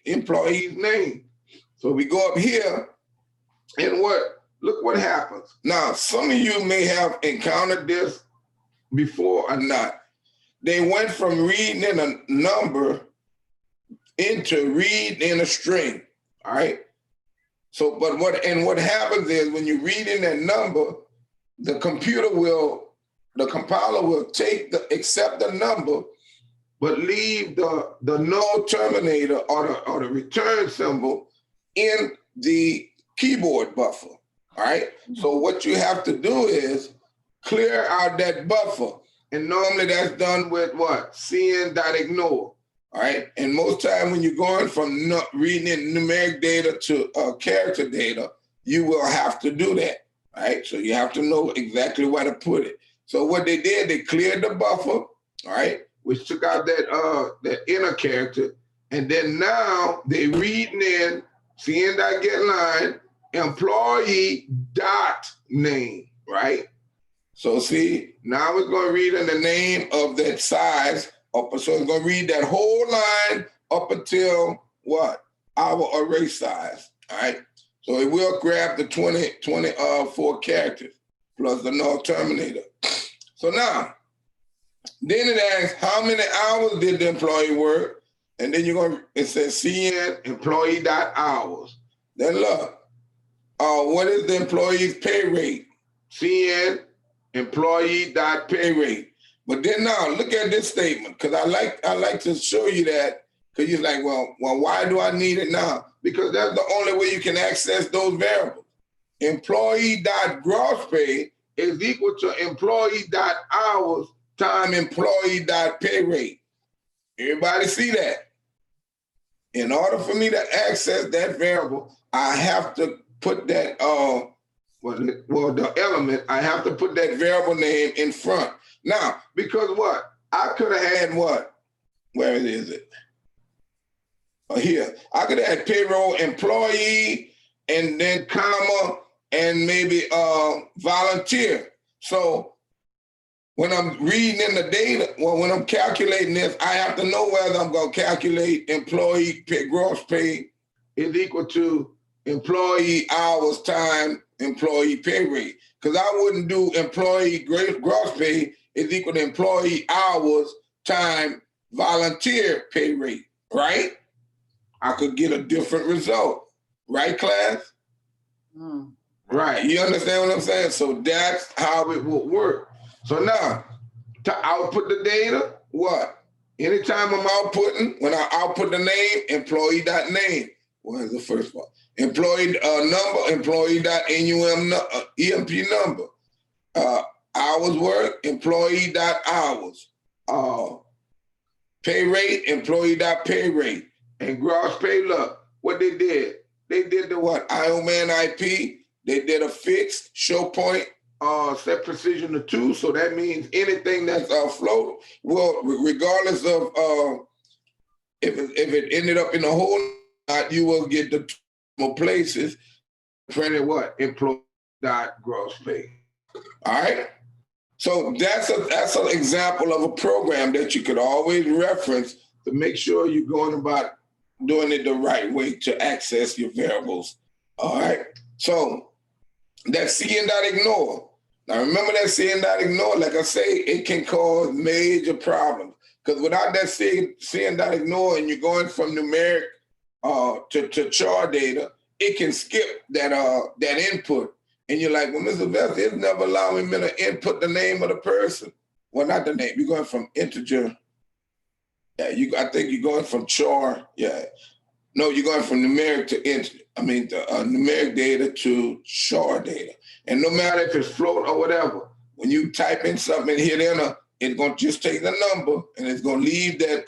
employee's name. So we go up here and what? Look what happens. Now, some of you may have encountered this before or not. They went from reading in a number into reading in a string, all right? So, what happens is when you read in that number, the compiler will accept the number, but leave the null terminator or the return symbol in the keyboard buffer. All right. So what you have to do is clear out that buffer. And normally that's done with what? cn.ignore. all right? And most time when you're going from reading in numeric data to character data, you will have to do that, all right? So you have to know exactly where to put it. So what they did, they cleared the buffer, all right, which took out that inner character, and then now they reading in cn.getLine employee dot name, right? So see, now it's going to read in the name of that size up, so it's going to read that whole line up until what? Our array size, all right? So it will grab the 24 characters plus the null terminator. So now, then it asks how many hours did the employee work, and then it says CN employee dot hours. Then look, what is the employee's pay rate? CN employee dot pay rate. But then now look at this statement, because I like to show you that, because you're like, well, why do I need it now? Because that's the only way you can access those variables. Employee dot gross pay is equal to employee dot hours time employee dot pay rate. Everybody see that? In order for me to access that variable, I have to put that the element, I have to put that variable name in front. Now, because what? I could have had what? Where is it? Here. I could have had payroll employee and then comma and maybe volunteer. So when I'm reading in the data, when I'm calculating this, I have to know whether I'm going to calculate employee gross pay is equal to employee hours time employee pay rate. Because I wouldn't do employee gross pay is equal to employee hours time volunteer pay rate, right? I could get a different result, right, class? Mm. Right, you understand what I'm saying? So that's how it would work. So now, to output the data, what? Anytime I'm outputting, when I output the name, employee.name. What is the first one? Employee number, employee.num EMP number. Hours work, employee.hours. Pay rate, employee.pay rate. And gross pay, look, what they did. They did the what? IOMAN IP. They did a fixed show point, set precision to 2. So that means anything that's float, well, regardless of if it ended up in the whole, you will get the 2 places. Printed what? Employee dot gross pay. All right. So that's an example of a program that you could always reference to make sure you're going about doing it the right way to access your variables. All right. So that's cn.ignore. Now remember that cn.ignore, like I say, it can cause major problems. Because without that cn.ignore and you're going from numeric to char data, it can skip that input. And you're like, well, Mr. Vest, it's never allowing me to input the name of the person. Well, not the name. You're going from integer. Yeah, I think you're going from char. Yeah. No, you're going from numeric to numeric data to char data. And no matter if it's float or whatever, when you type in something and hit enter, it's going to just take the number and it's going to leave that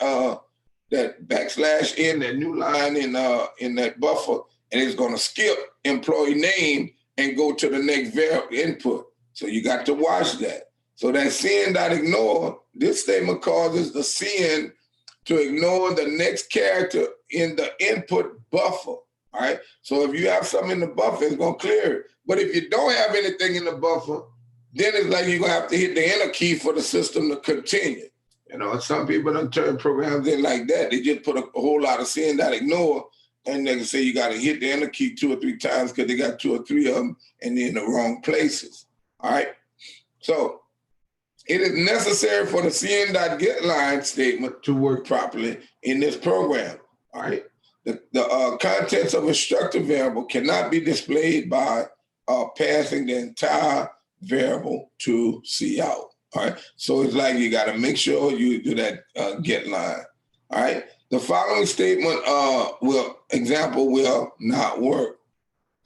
backslash in that new line in that buffer, and it's going to skip employee name and go to the next input. So you got to watch that. So that cn.ignore, this statement causes the cn to ignore the next character in the input buffer, all right? So if you have something in the buffer, it's gonna clear it. But if you don't have anything in the buffer, then it's like you're gonna have to hit the enter key for the system to continue. You know, some people don't turn programs in like that. They just put a whole lot of cn.ignore, and they can say you gotta hit the enter key 2 or 3 times because they got 2 or 3 of them and they're in the wrong places, all right? So it is necessary for the cn.getLine statement to work properly in this program, all right? The contents of a structured variable cannot be displayed by passing the entire variable to cout, all right? So it's like you gotta make sure you do that get line, all right? The following statement example will not work.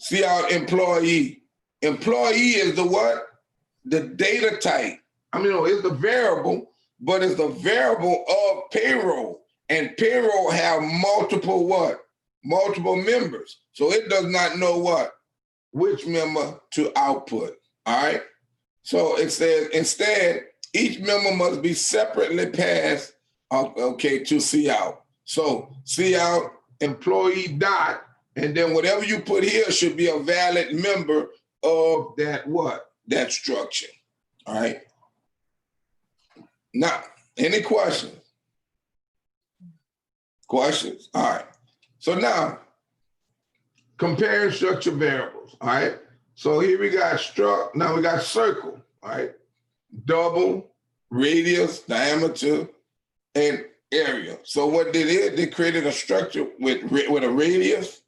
Cout employee. Employee is the what? The data type. It's the variable, but it's the variable of payroll. And payroll have multiple what? Multiple members. So it does not know what? Which member to output. All right. So it says instead, each member must be separately passed, okay, to see out. So see out employee dot, and then whatever you put here should be a valid member of that what? That structure. All right. Now, any questions? Questions? All right. So now, compare structure variables. All right. So here we got struct. Now we got circle. All right. Double, radius, diameter, and area. So what they did, they created a structure with a radius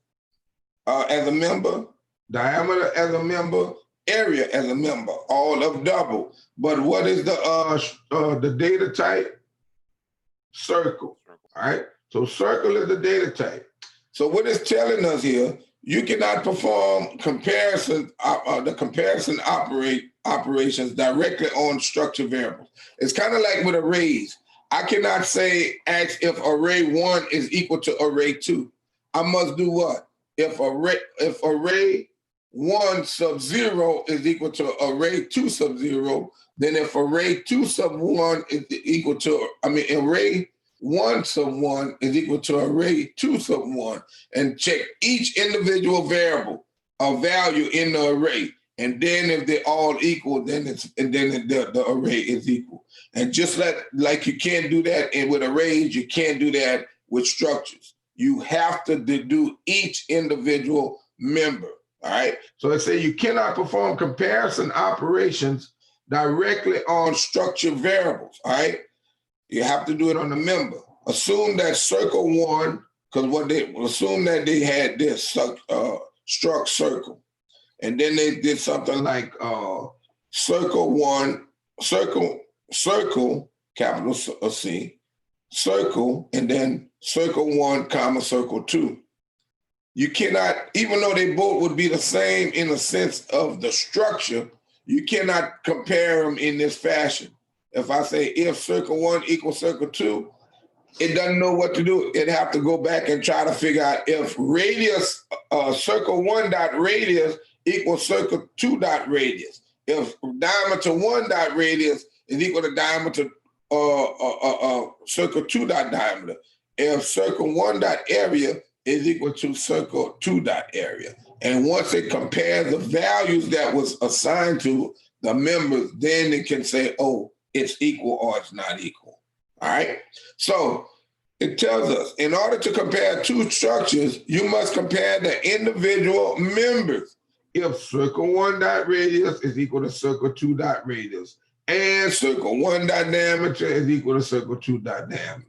as a member, diameter as a member, area as a member, all of double. But what is the data type? Circle. All right. So circle is the data type. So what it's telling us here, you cannot perform comparison, the comparison operations directly on structure variables. It's kind of like with arrays. I cannot ask if array 1 is equal to array 2. I must do what? If array 1 sub 0 is equal to array 2 sub 0, then if array 2 sub 1 is equal to, array 1 sub 1 is equal to array 2 sub 1, and check each individual variable or value in the array. And then if they're all equal, then the array is equal. And just like you can't do that with arrays, you can't do that with structures. You have to do each individual member. All right. So it says you cannot perform comparison operations directly on structure variables. All right. You have to do it on the member. Assume that circle 1, because assume that they had this struct circle. And then they did something like circle 1, circle, capital C, circle, and then circle 1, comma, circle 2. You cannot, even though they both would be the same in the sense of the structure, you cannot compare them in this fashion. If I say if circle 1 equals circle 2, it doesn't know what to do. It'd have to go back and try to figure out if radius, circle 1 dot radius equals circle 2 dot radius. If diameter 1 dot radius is equal to diameter circle 2 dot diameter. If circle 1 dot area is equal to circle 2 dot area. And once it compares the values that was assigned to the members, then it can say, oh, it's equal or it's not equal. All right. So it tells us in order to compare two structures, you must compare the individual members. If circle 1 dot radius is equal to circle 2 dot radius, and circle 1 dot diameter is equal to circle 2 dot diameter,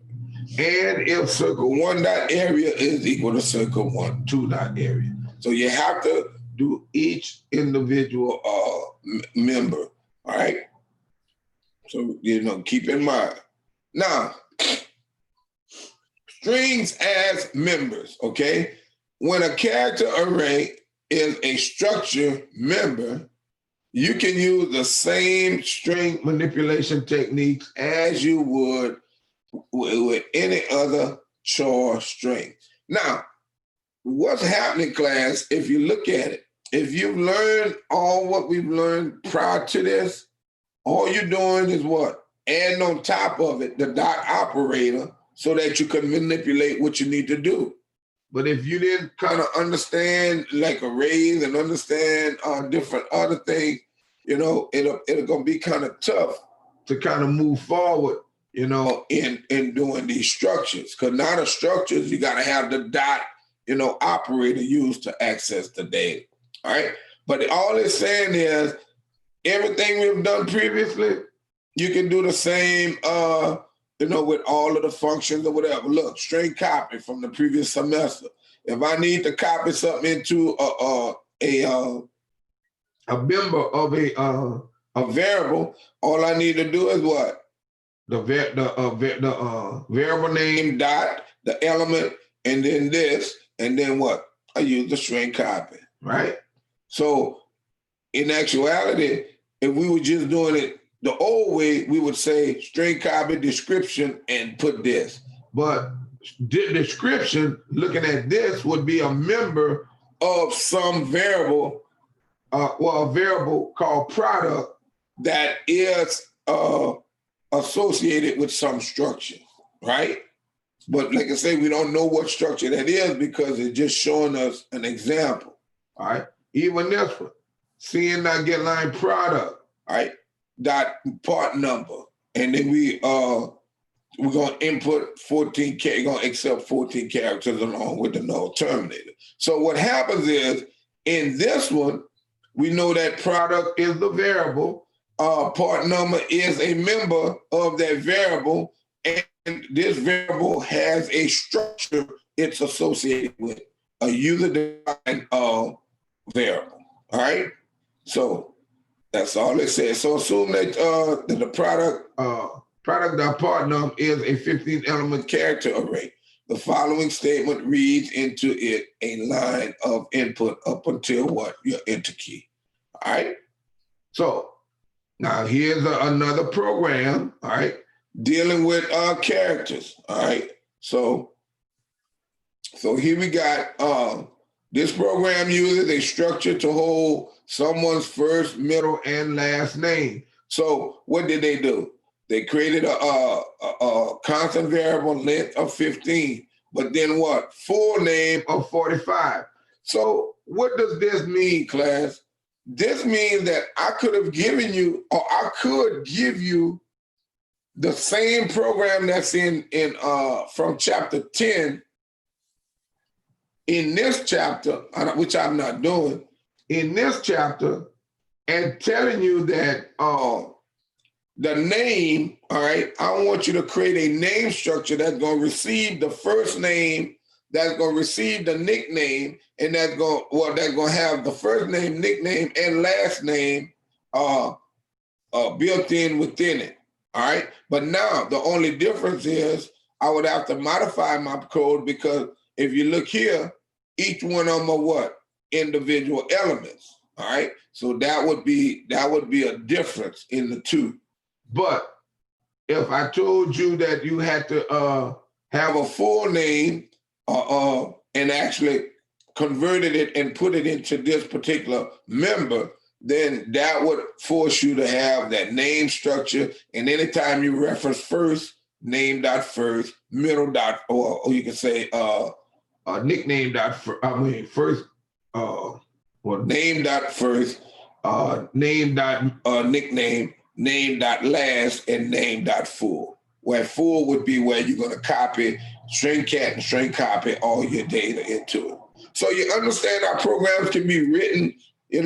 and if circle 1 dot area is equal to circle 2 dot area. So you have to do each individual member. All right. So, keep in mind. Now, strings as members, okay? When a character array is a structure member, you can use the same string manipulation techniques as you would with any other char string. Now, what's happening, class, if you look at it, if you've learned all what we've learned prior to this, all you're doing is what? Adding on top of it the dot operator so that you can manipulate what you need to do. But if you didn't kind of understand like arrays and understand different other things, it'll gonna be kind of tough to kind of move forward, in doing these structures. Because now the structures, you gotta have the dot, operator used to access the data. All right. But all it's saying is everything we've done previously, you can do the same, with all of the functions or whatever. Look, string copy from the previous semester. If I need to copy something into a member of a variable, all I need to do is what? The variable name dot, the element, and then this, and then what? I use the string copy, right? So in actuality, if we were just doing it the old way, we would say string copy description and put this. But description, looking at this, would be a member of some variable, a variable called product that is associated with some structure, right? But like I say, we don't know what structure that is because it's just showing us an example, all right? Even this one, CN.getLine product, all right, dot part number. And then we're gonna input 14, we're gonna accept 14 characters along with the null terminator. So what happens is, in this one, we know that product is the variable, part number is a member of that variable, and this variable has a structure it's associated with, a user-defined variable, all right? So that's all it says. So assume that the product.part num is a 15-element character array. The following statement reads into it a line of input up until what? Your enter key, all right? So now here's another program, all right, dealing with characters, all right? So here we got this program uses a structure to hold someone's first, middle, and last name. So what did they do? They created a constant variable length of 15, but then what? Full name of 45. So what does this mean, class? This means that I could have given you, or I could give you the same program that's in from chapter 10 in this chapter, which I'm not doing, in this chapter, and telling you that the name, all right, I want you to create a name structure that's going to receive the first name, that's going to receive the nickname, and that's going to have the first name, nickname, and last name built in within it, all right? But now the only difference is I would have to modify my code because if you look here, each one of them are what? Individual elements, all right? So that would be a difference in the two. But if I told you that you had to have a full name and actually converted it and put it into this particular member, then that would force you to have that name structure. And anytime you reference first, name dot first, middle dot, or you can say nickname dot first, name dot first, name dot nickname, name dot last, and name dot full. Where full would be where you're going to copy string cat and string copy all your data into it. So you understand how programs can be written,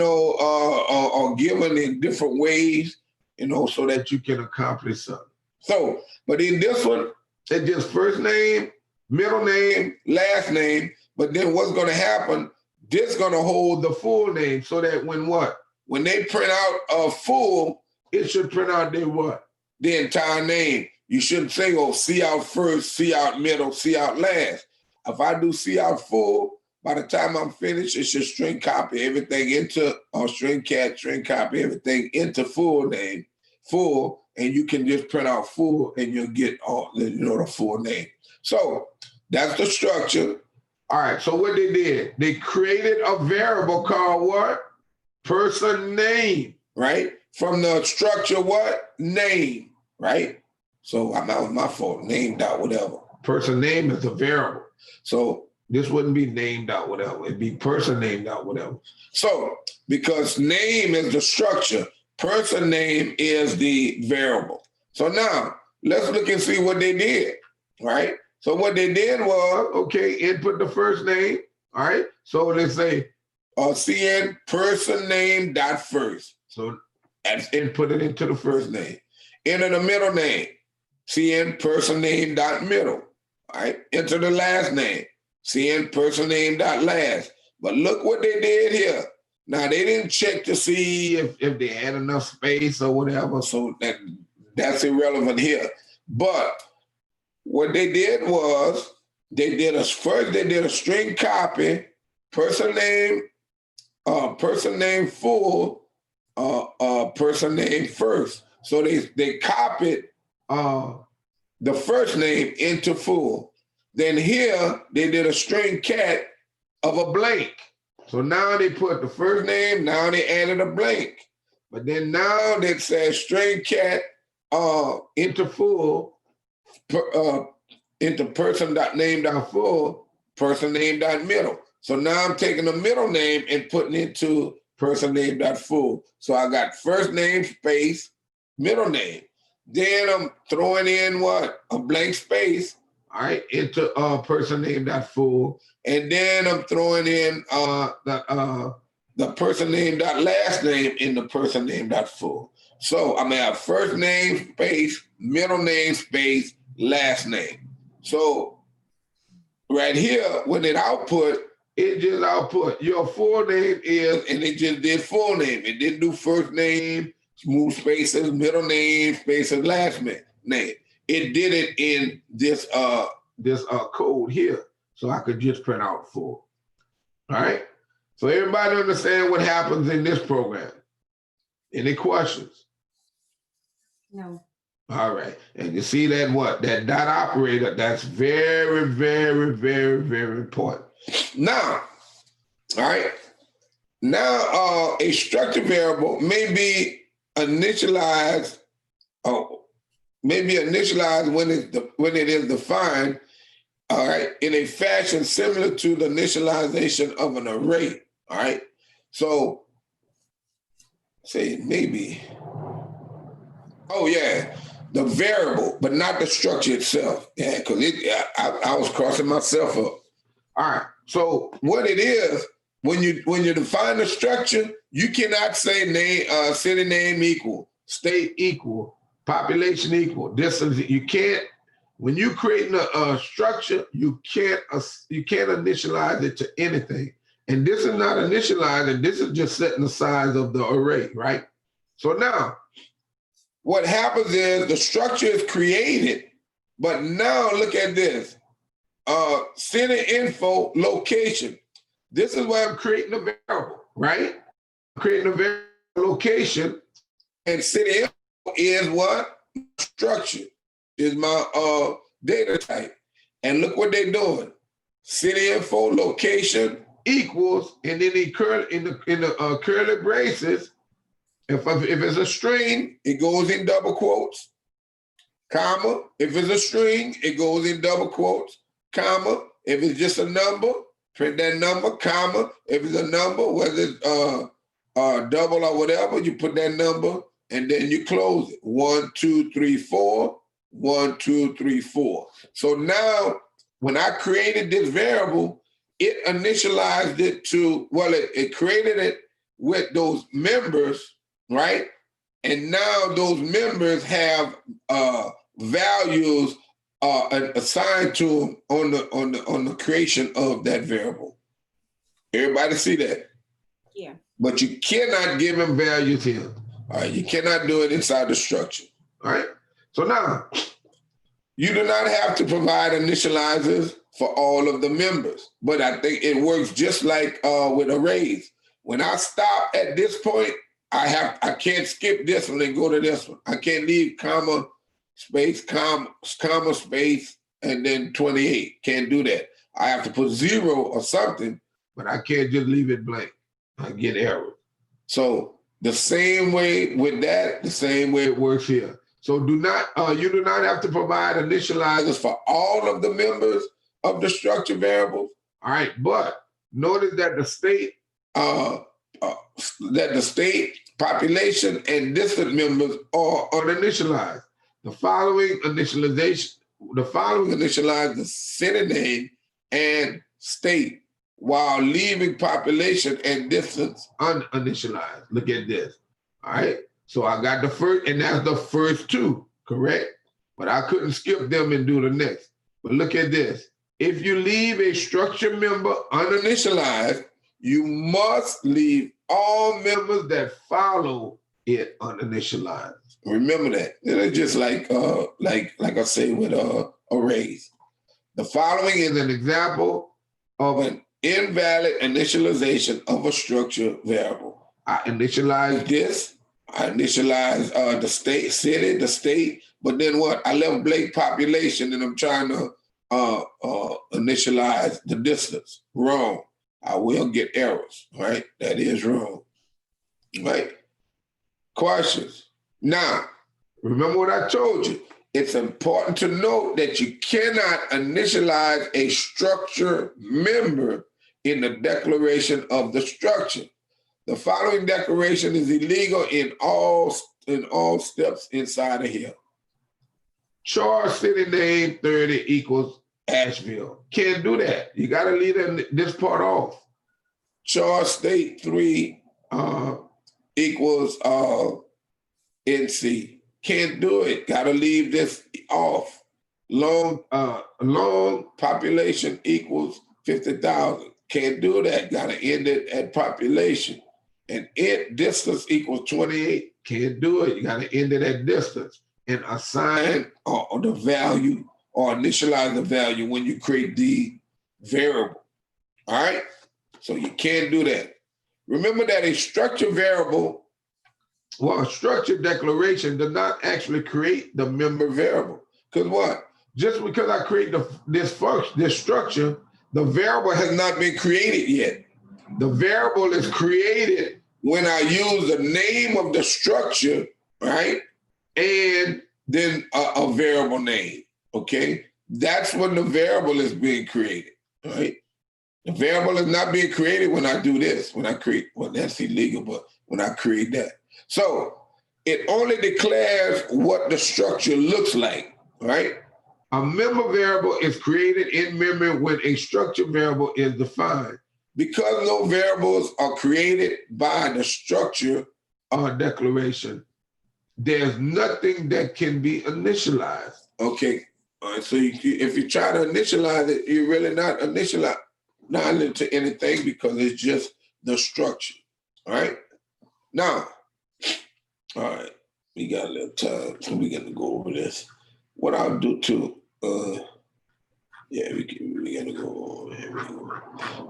or given in different ways, so that you can accomplish something. So, but in this one, it's just first name, middle name, last name, but then what's going to happen, this is going to hold the full name so that when they print out a full, it should print out the entire name. You shouldn't say, C out first, C out middle, C out last. If I do C out full, by the time I'm finished, it should string copy everything into, or string cat, string copy everything into full name, full, and you can just print out full and you'll get all the full name. So that's the structure. All right, so what they did, they created a variable called what? Person name, right? From the structure what? Name, right? So that was my fault, name dot whatever. Person name is a variable. So this wouldn't be name dot whatever, it'd be person name dot whatever. So because name is the structure, person name is the variable. So now let's look and see what they did, right? So what they did was, input the first name, all right? So let's say CN person name dot first. So that's input it into the first name. Enter the middle name, CN person name dot middle, all right? Enter the last name, CN person name dot last. But look what they did here. Now they didn't check to see if they had enough space or whatever, so that's irrelevant here. But what they did was they did a string copy, person name full, person name first. So they copied the first name into full. Then here, they did a string cat of a blank. So now they put the first name, now they added a blank. But then now they said string cat into full, into person dot name dot full, person name dot middle. So now I'm taking the middle name and putting it to person name dot full. So I got first name space, middle name. Then I'm throwing in what? A blank space, all right, into person name dot full. And then I'm throwing in the person name dot last name in the person name dot full. So I'm gonna have first name space, middle name space, last name. So right here, when it output, it just output your full name is, and it just did full name. It didn't do first name, smooth spaces, middle name, spaces, last name. It did it in this code here. So I could just print out full. All right. So everybody understand what happens in this program? Any questions? No. All right. And you see that what? That dot operator, that's very, very, very, very important. Now, all right. Now a structure variable may be initialized, when it is defined, all right, in a fashion similar to the initialization of an array, all right? So, say maybe, oh yeah, the variable, but not the structure itself. Yeah, because I was crossing myself up. All right, so what it is, when you define the structure, you cannot say name, city name equal, state equal, population equal, distance, you can't. When you creating a structure, you can't initialize it to anything. And this is not initialized, and this is just setting the size of the array, right? So now, what happens is the structure is created, but now look at this. City info location. This is where I'm creating a variable, right? I'm creating a variable location, and city info is what? Structure. Is my data type. And look what they're doing. City info location equals, and then in the curly braces, if it's a string, it goes in double quotes, comma. If it's a string, it goes in double quotes, comma. If it's just a number, print that number, comma. If it's a number, whether it's double or whatever, you put that number and then you close it. 1, 2, 3, 4. 1, 2, 3, 4. So now, when I created this variable, it initialized it to, well, it created it with those members, right? And now those members have values assigned to them on the creation of that variable. Everybody see that? Yeah. But you cannot give them values here. All right, you cannot do it inside the structure. All right. So now, you do not have to provide initializers for all of the members, but I think it works just like with arrays. When I stop at this point, I can't skip this one and go to this one. I can't leave comma, space, comma, space, and then 28. Can't do that. I have to put 0 or something, but I can't just leave it blank. I get error. So the same way with that, the same way it works here. So you do not have to provide initializers for all of the members of the structure variables. All right, but notice that the state, population, and district members are uninitialized. The following initialize the city name and state, while leaving population and distance uninitialized. Look at this. All right. So I got the first, and that's the first two, correct? But I couldn't skip them and do the next. But look at this. If you leave a structure member uninitialized, you must leave all members that follow it uninitialized. Remember that. It's just like I say with arrays. The following is an example of an invalid initialization of a structure variable. I initialized this. I initialized the state, the state, but then what? I left blank population, and I'm trying to initialize the distance. Wrong. I will get errors, right? That is wrong, right? Questions. Now, remember what I told you. It's important to note that you cannot initialize a structure member in the declaration of the structure. The following declaration is illegal in all steps inside of here. Charles city name 30 equals Asheville. Can't do that. You got to leave this part off. Charles state 3 equals NC. Can't do it. Got to leave this off. Long population equals 50,000. Can't do that. Got to end it at population. And distance equals 28. Can't do it. You got to end it at distance and assign or the value or initialize the value when you create the variable. All right? So you can't do that. Remember that a structure variable, well, a structure declaration does not actually create the member variable. Because what? Just because I create this structure, the variable has not been created yet. The variable is created when I use the name of the structure, right? And then a variable name, okay? That's when the variable is being created, right? The variable is not being created when I do this, when I create, well, that's illegal, but when I create that. So it only declares what the structure looks like, right? A member variable is created in memory when a structure variable is defined. Because no variables are created by the structure declaration, there's nothing that can be initialized, okay? All right, so if you try to initialize it, you're really not initializing to anything because it's just the structure, all right? Now, all right, we got a little time, so we're gonna go over this. What I'll do too, yeah, we gotta go over here.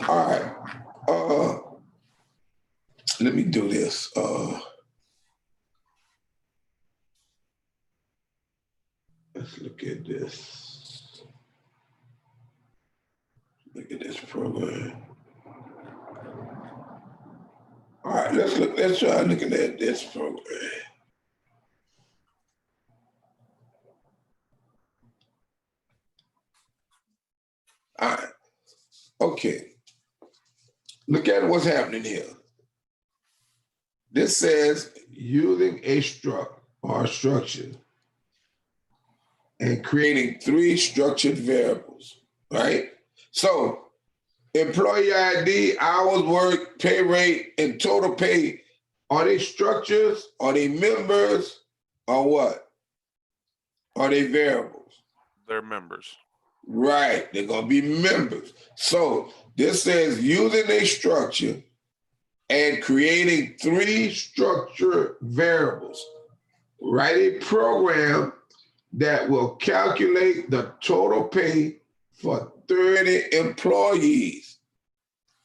All right, let me do this. Let's look at this. Look at this program. All right, let's try looking at this program. All right, okay. Look at what's happening here. This says using a struct or a structure and creating 3 structured variables, right? So employee ID, hours worked, pay rate, and total pay, are they structures? Are they members? Or what? Are they variables? They're members. Right, they're gonna be members. So this says using a structure and creating 3 structured variables. Write a program that will calculate the total pay for 30 employees,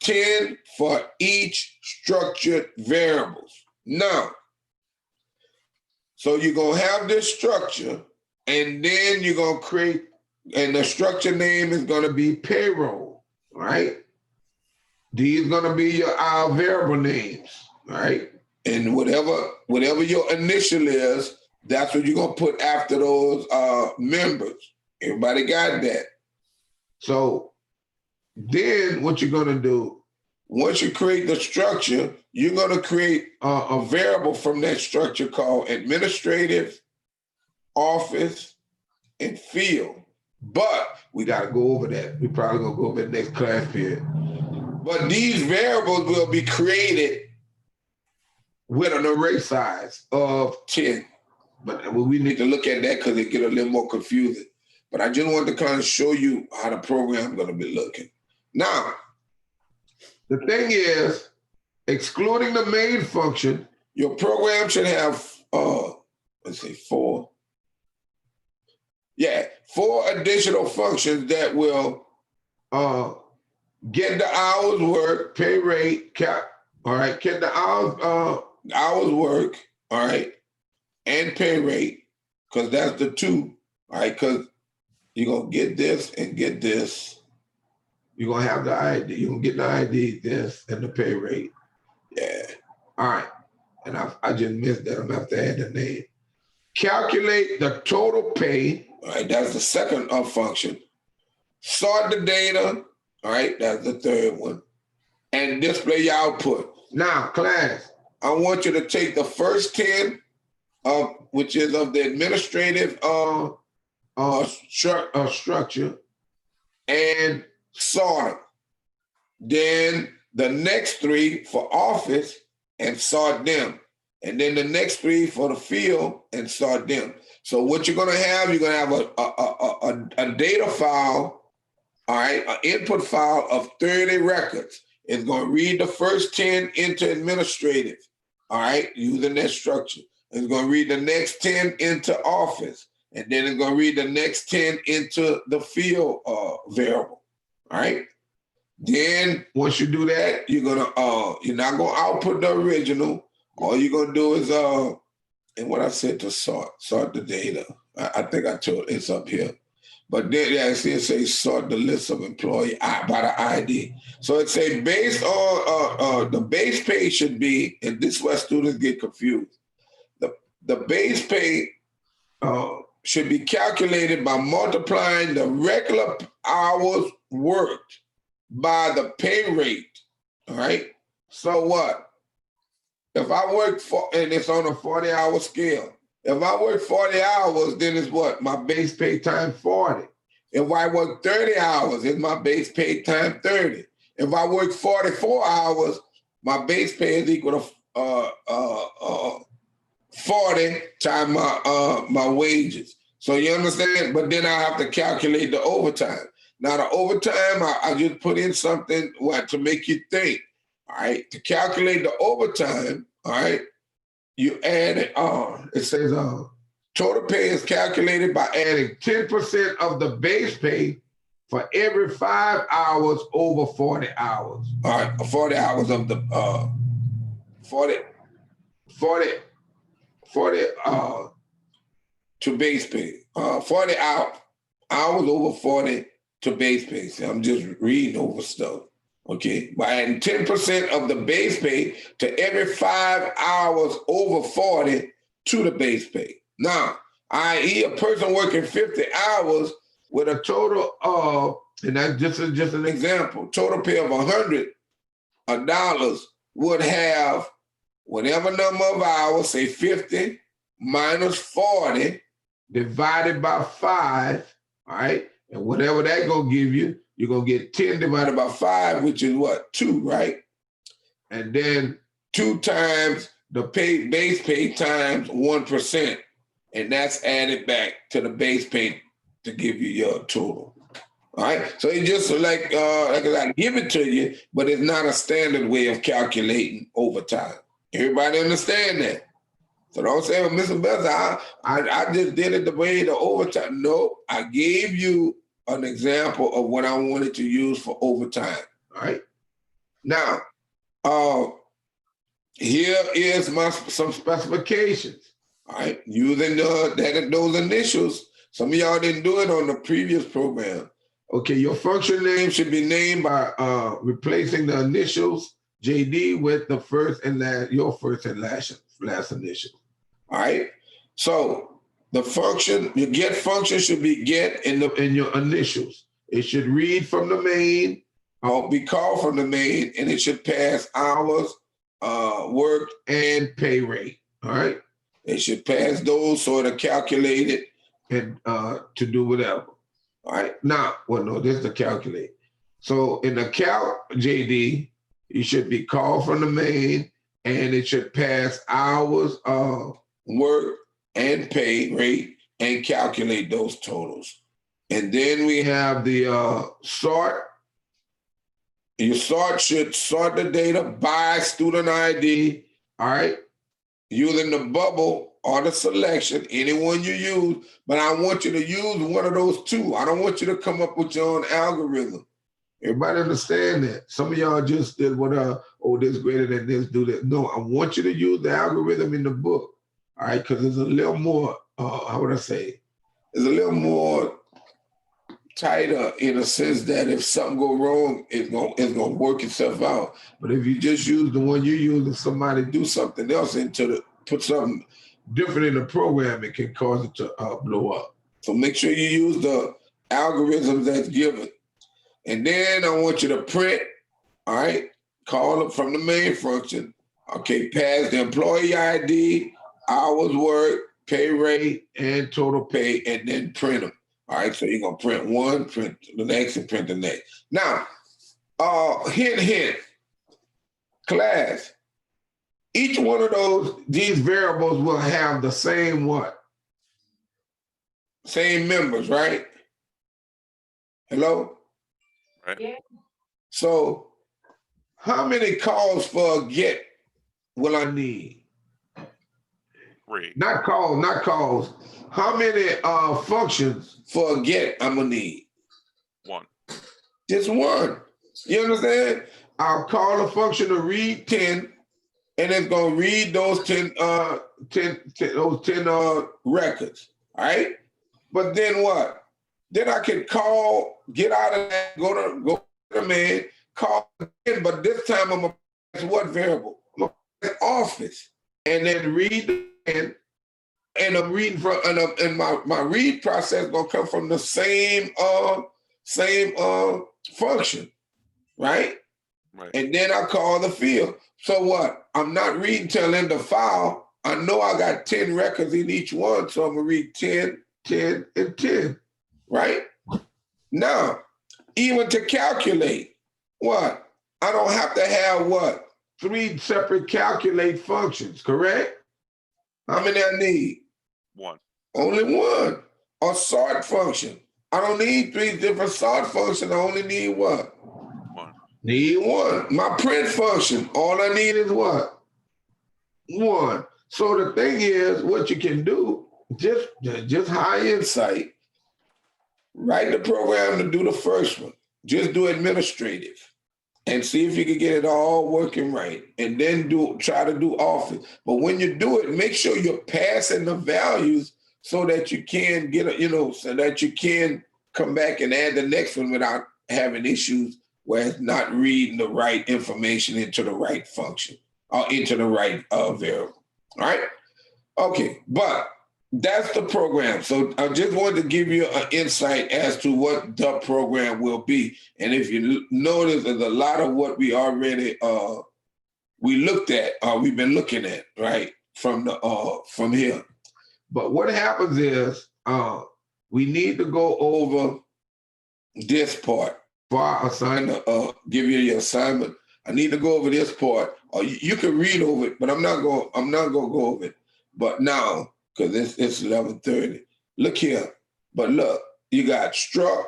10 for each structured variables. Now, so you're gonna have this structure and then you're gonna create, and the structure name is gonna be payroll, right? These gonna be our variable names, right? And whatever your initial is, that's what you're gonna put after those members. Everybody got that? So then what you're gonna do, once you create the structure, you're gonna create a variable from that structure called administrative, office, and field. But we gotta go over that. We probably gonna go over the next class period. But these variables will be created with an array size of 10. But we need to look at that because it get a little more confusing. But I just wanted to kind of show you how the program is going to be looking. Now, the thing is, excluding the main function, your program should have, let's say 4. Yeah, 4 additional functions that will get the hours work, pay rate, all right, get the hours work, all right, and pay rate, because that's the 2, all right, because you're gonna get this and get this. You're gonna have the ID. You're gonna get the ID, this, and the pay rate. Yeah. All right. And I just missed that. I'm gonna have to add the name. Calculate the total pay. All right, that's the second function. Sort the data. All right, that's the third one. And display your output. Now, class, I want you to take the first 10, which is of the administrative structure, and sort. Then the next 3 for office and sort them. And then the next 3 for the field and sort them. So what you're gonna have, you're gonna have a data file, all right, an input file of 30 records. It's gonna read the first 10 into administrative, all right, using that structure. It's gonna read the next 10 into office. And then it's gonna read the next 10 into the field variable, all right? Then once you do that, you're not gonna output the original. All you're gonna do is and what I said to sort the data. I think I told it's up here. But then it says sort the list of employee by the ID. So it says based on the base pay should be, and this is where students get confused. The base pay should be calculated by multiplying the regular hours worked by the pay rate. All right. So what? If I work and it's on a 40-hour scale. If I work 40 hours, then it's what? My base pay times 40. If I work 30 hours, it's my base pay times 30. If I work 44 hours, my base pay is equal to 40 times my wages. So you understand? But then I have to calculate the overtime. Now the overtime, I just put in something to make you think. All right, to calculate the overtime, all right, you add it. It says total pay is calculated by adding 10% of the base pay for every 5 hours over 40 hours. All right, 40 hours of the 40 to base pay. 40 hours over 40 to base pay. See, I'm just reading over stuff. Okay, by adding 10% of the base pay to every 5 hours over 40 to the base pay. Now, i.e. a person working 50 hours with a total of, and that's just an example, total pay of $100 would have whatever number of hours, say 50 minus 40 divided by 5, all right? And whatever that gonna give you, you're gonna get 10 divided by 5, which is what? 2, right? And then 2 times the base pay times 1%. And that's added back to the base pay to give you your total. All right. So it's just like I give it to you, but it's not a standard way of calculating overtime. Everybody understand that? So don't say, well, Mr. Bessa, I just did it the way the overtime. No, I gave you an example of what I wanted to use for overtime. All right. Now, here is some specifications. All right. Using those initials. Some of y'all didn't do it on the previous program. Okay, your function name should be named by replacing the initials JD with the first and last, your first and last initial. All right. So the function, your get function should be get in your initials. It should read from the main, or be called from the main, and it should pass hours worked and pay rate. All right. It should pass those so it'll calculate it and to do whatever. All right. Now, well, no, this is the calculate. So in the calc JD, you should be called from the main, and it should pass hours work and pay rate and calculate those totals. And then we have the sort. Your sort should sort the data by student ID, all right, using the bubble or the selection, anyone you use, but I want you to use one of those two. I don't want you to come up with your own algorithm. Everybody understand that? Some of y'all just did what, this greater than this, do that. No, I want you to use the algorithm in the book, all right, because it's a little more, how would I say? It's a little more tighter in a sense that if something go wrong, it's gonna work itself out. But if you just use the one you use and somebody do something else put something different in the program, it can cause it to blow up. So make sure you use the algorithms that's given. And then I want you to print, all right, call it from the main function. Okay, pass the employee ID, hours worked, pay rate, and total pay, and then print them. All right, so you're gonna print one, print the next, and print the next. Now, hint, class, each one of these variables will have the same what? Same members, right? Hello? Right. Yeah. So how many calls for a get will I need? 3. Not calls. How many functions for a get I'm gonna need? 1. Just one. You understand? I'll call a function to read 10, and it's gonna read those 10 records. All right? But then what? Then I can call, get out of that, go to the man, call again, but this time I'm gonna press what variable? I'm gonna press office, and then read again. And I'm reading from, and my read process gonna come from the same function, right? Right. And then I call the field. So what? I'm not reading till in the file. I know I got 10 records in each one, so I'm gonna read 10, 10, and 10, right? Now, even to calculate, what? I don't have to have what? 3 separate calculate functions, correct? How many I need? 1. Only one. A sort function. I don't need 3 different sort functions. I only need what? 1. Need one. My print function, all I need is what? 1. So the thing is, what you can do, just high insight, write the program to do the first one. Just do administrative and see if you can get it all working right. And then try to do office. But when you do it, make sure you're passing the values so that you can get so that you can come back and add the next one without having issues where it's not reading the right information into the right function or into the right variable. All right? Okay, but that's the program. So I just wanted to give you an insight as to what the program will be. And if you notice, there's a lot of what we already we looked at, we've been looking at, right, from here. But what happens is we need to go over this part. Before I give you your assignment, I need to go over this part. Or you can read over it, but I'm not gonna go over it. But now, because it's 11:30. Look here. But look, you got struct,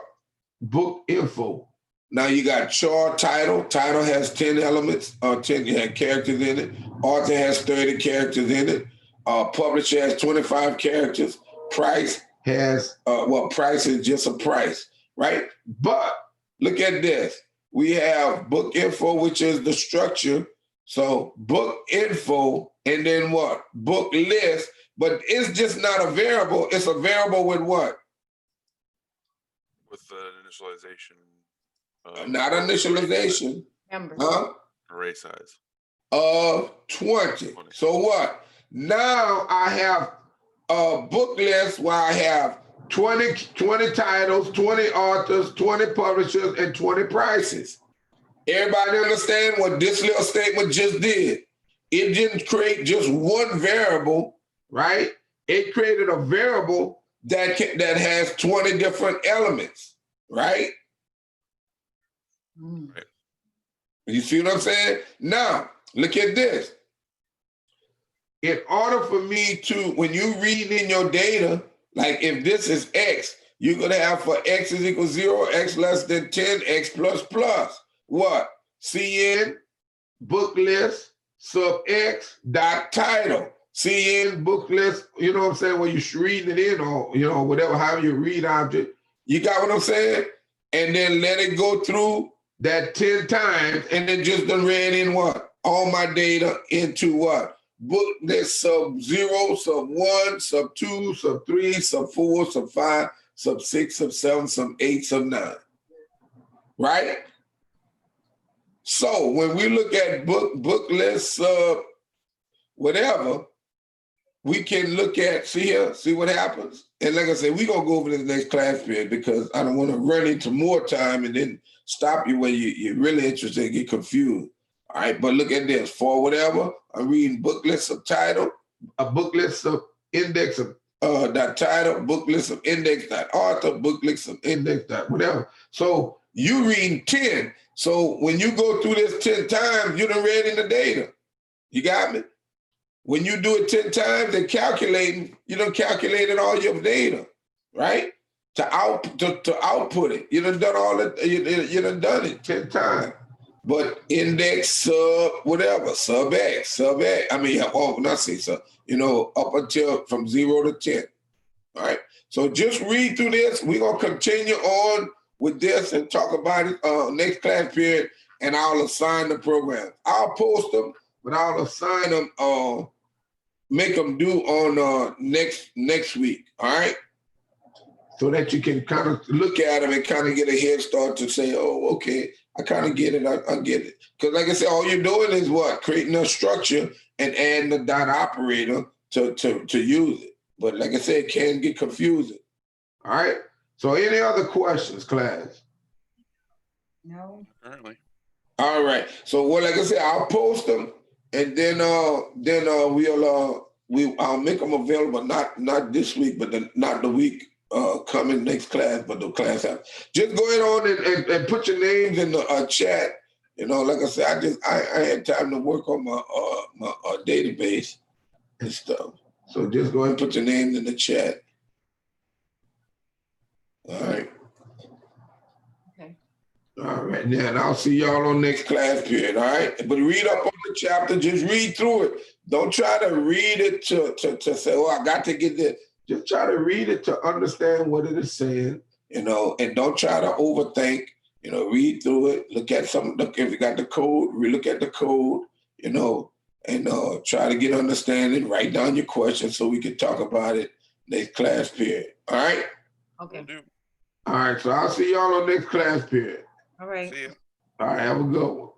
book info. Now you got chart title. Title has 10 elements, 10 characters in it. Author has 30 characters in it. Publisher has 25 characters. Price has, price is just a price, right? But look at this. We have book info, which is the structure. So book info, and then what? Book list. But it's just not a variable. It's a variable with what? With the initialization. Not initialization. Numbers. Huh? Array size. Of 20. So what? Now I have a book list where I have 20 titles, 20 authors, 20 publishers, and 20 prices. Everybody understand what this little statement just did? It didn't create just one variable, right? It created a variable that has 20 different elements, right? Mm. You see what I'm saying? Now, look at this. In order for me to, when you read in your data, like if this is X, you're gonna have for X is equal 0, X less than 10, X plus plus. What? CN, book list, sub X, dot title. CN, book list, you know what I'm saying? When you're reading it in or, whatever, however you read object. You got what I'm saying? And then let it go through that 10 times and then just done read in what? All my data into what? Book list sub 0, sub 1, sub 2, sub 3, sub 4, sub 5, sub 6, sub 7, sub 8, sub 9. Right? So when we look at book list, whatever, we can look at, see here, see what happens. And like I said, we're going to go over this next class period because I don't want to run into more time and then stop you when you're really interested and get confused. All right, but look at this. For whatever, I'm reading book list of title, a book list of index of dot title, book list of index dot author, book list of index dot whatever. So you reading 10. So when you go through this 10 times, you done read in the data. You got me? When you do it 10 times and calculating, you done calculated all your data, right? To output it. You done done all that, you done done it 10 times. But index sub whatever, sub X, I mean, not say sub, up until from 0 to 10. All right. So just read through this. We're gonna continue on with this and talk about it next class period, and I'll assign the programs. I'll post them, but I'll assign them, make them due on next week. All right. So that you can kind of look at them and kind of get a head start to say, oh, okay, I kind of get it. I get it. Because like I said, all you're doing is what? Creating a structure and adding the dot operator to use it. But like I said, it can get confusing. All right. So any other questions, class? No. Currently. All right. So well, like I said, I'll post them and then I'll make them available not this week, but not the week coming next class, but the class after. Just go ahead on and put your names in the chat. Like I said, I had time to work on my database and stuff. So just go ahead and put your names in the chat. All right. Okay. All right. Now, and I'll see y'all on next class period. All right. But read up on the chapter. Just read through it. Don't try to read it to say, oh, I got to get this. Just try to read it to understand what it is saying, and don't try to overthink. Read through it. Look if you got the code, relook at the code, and try to get understanding. Write down your questions so we can talk about it next class period. All right? Okay. All right, so I'll see y'all on next class period. All right. See ya. All right, have a good one.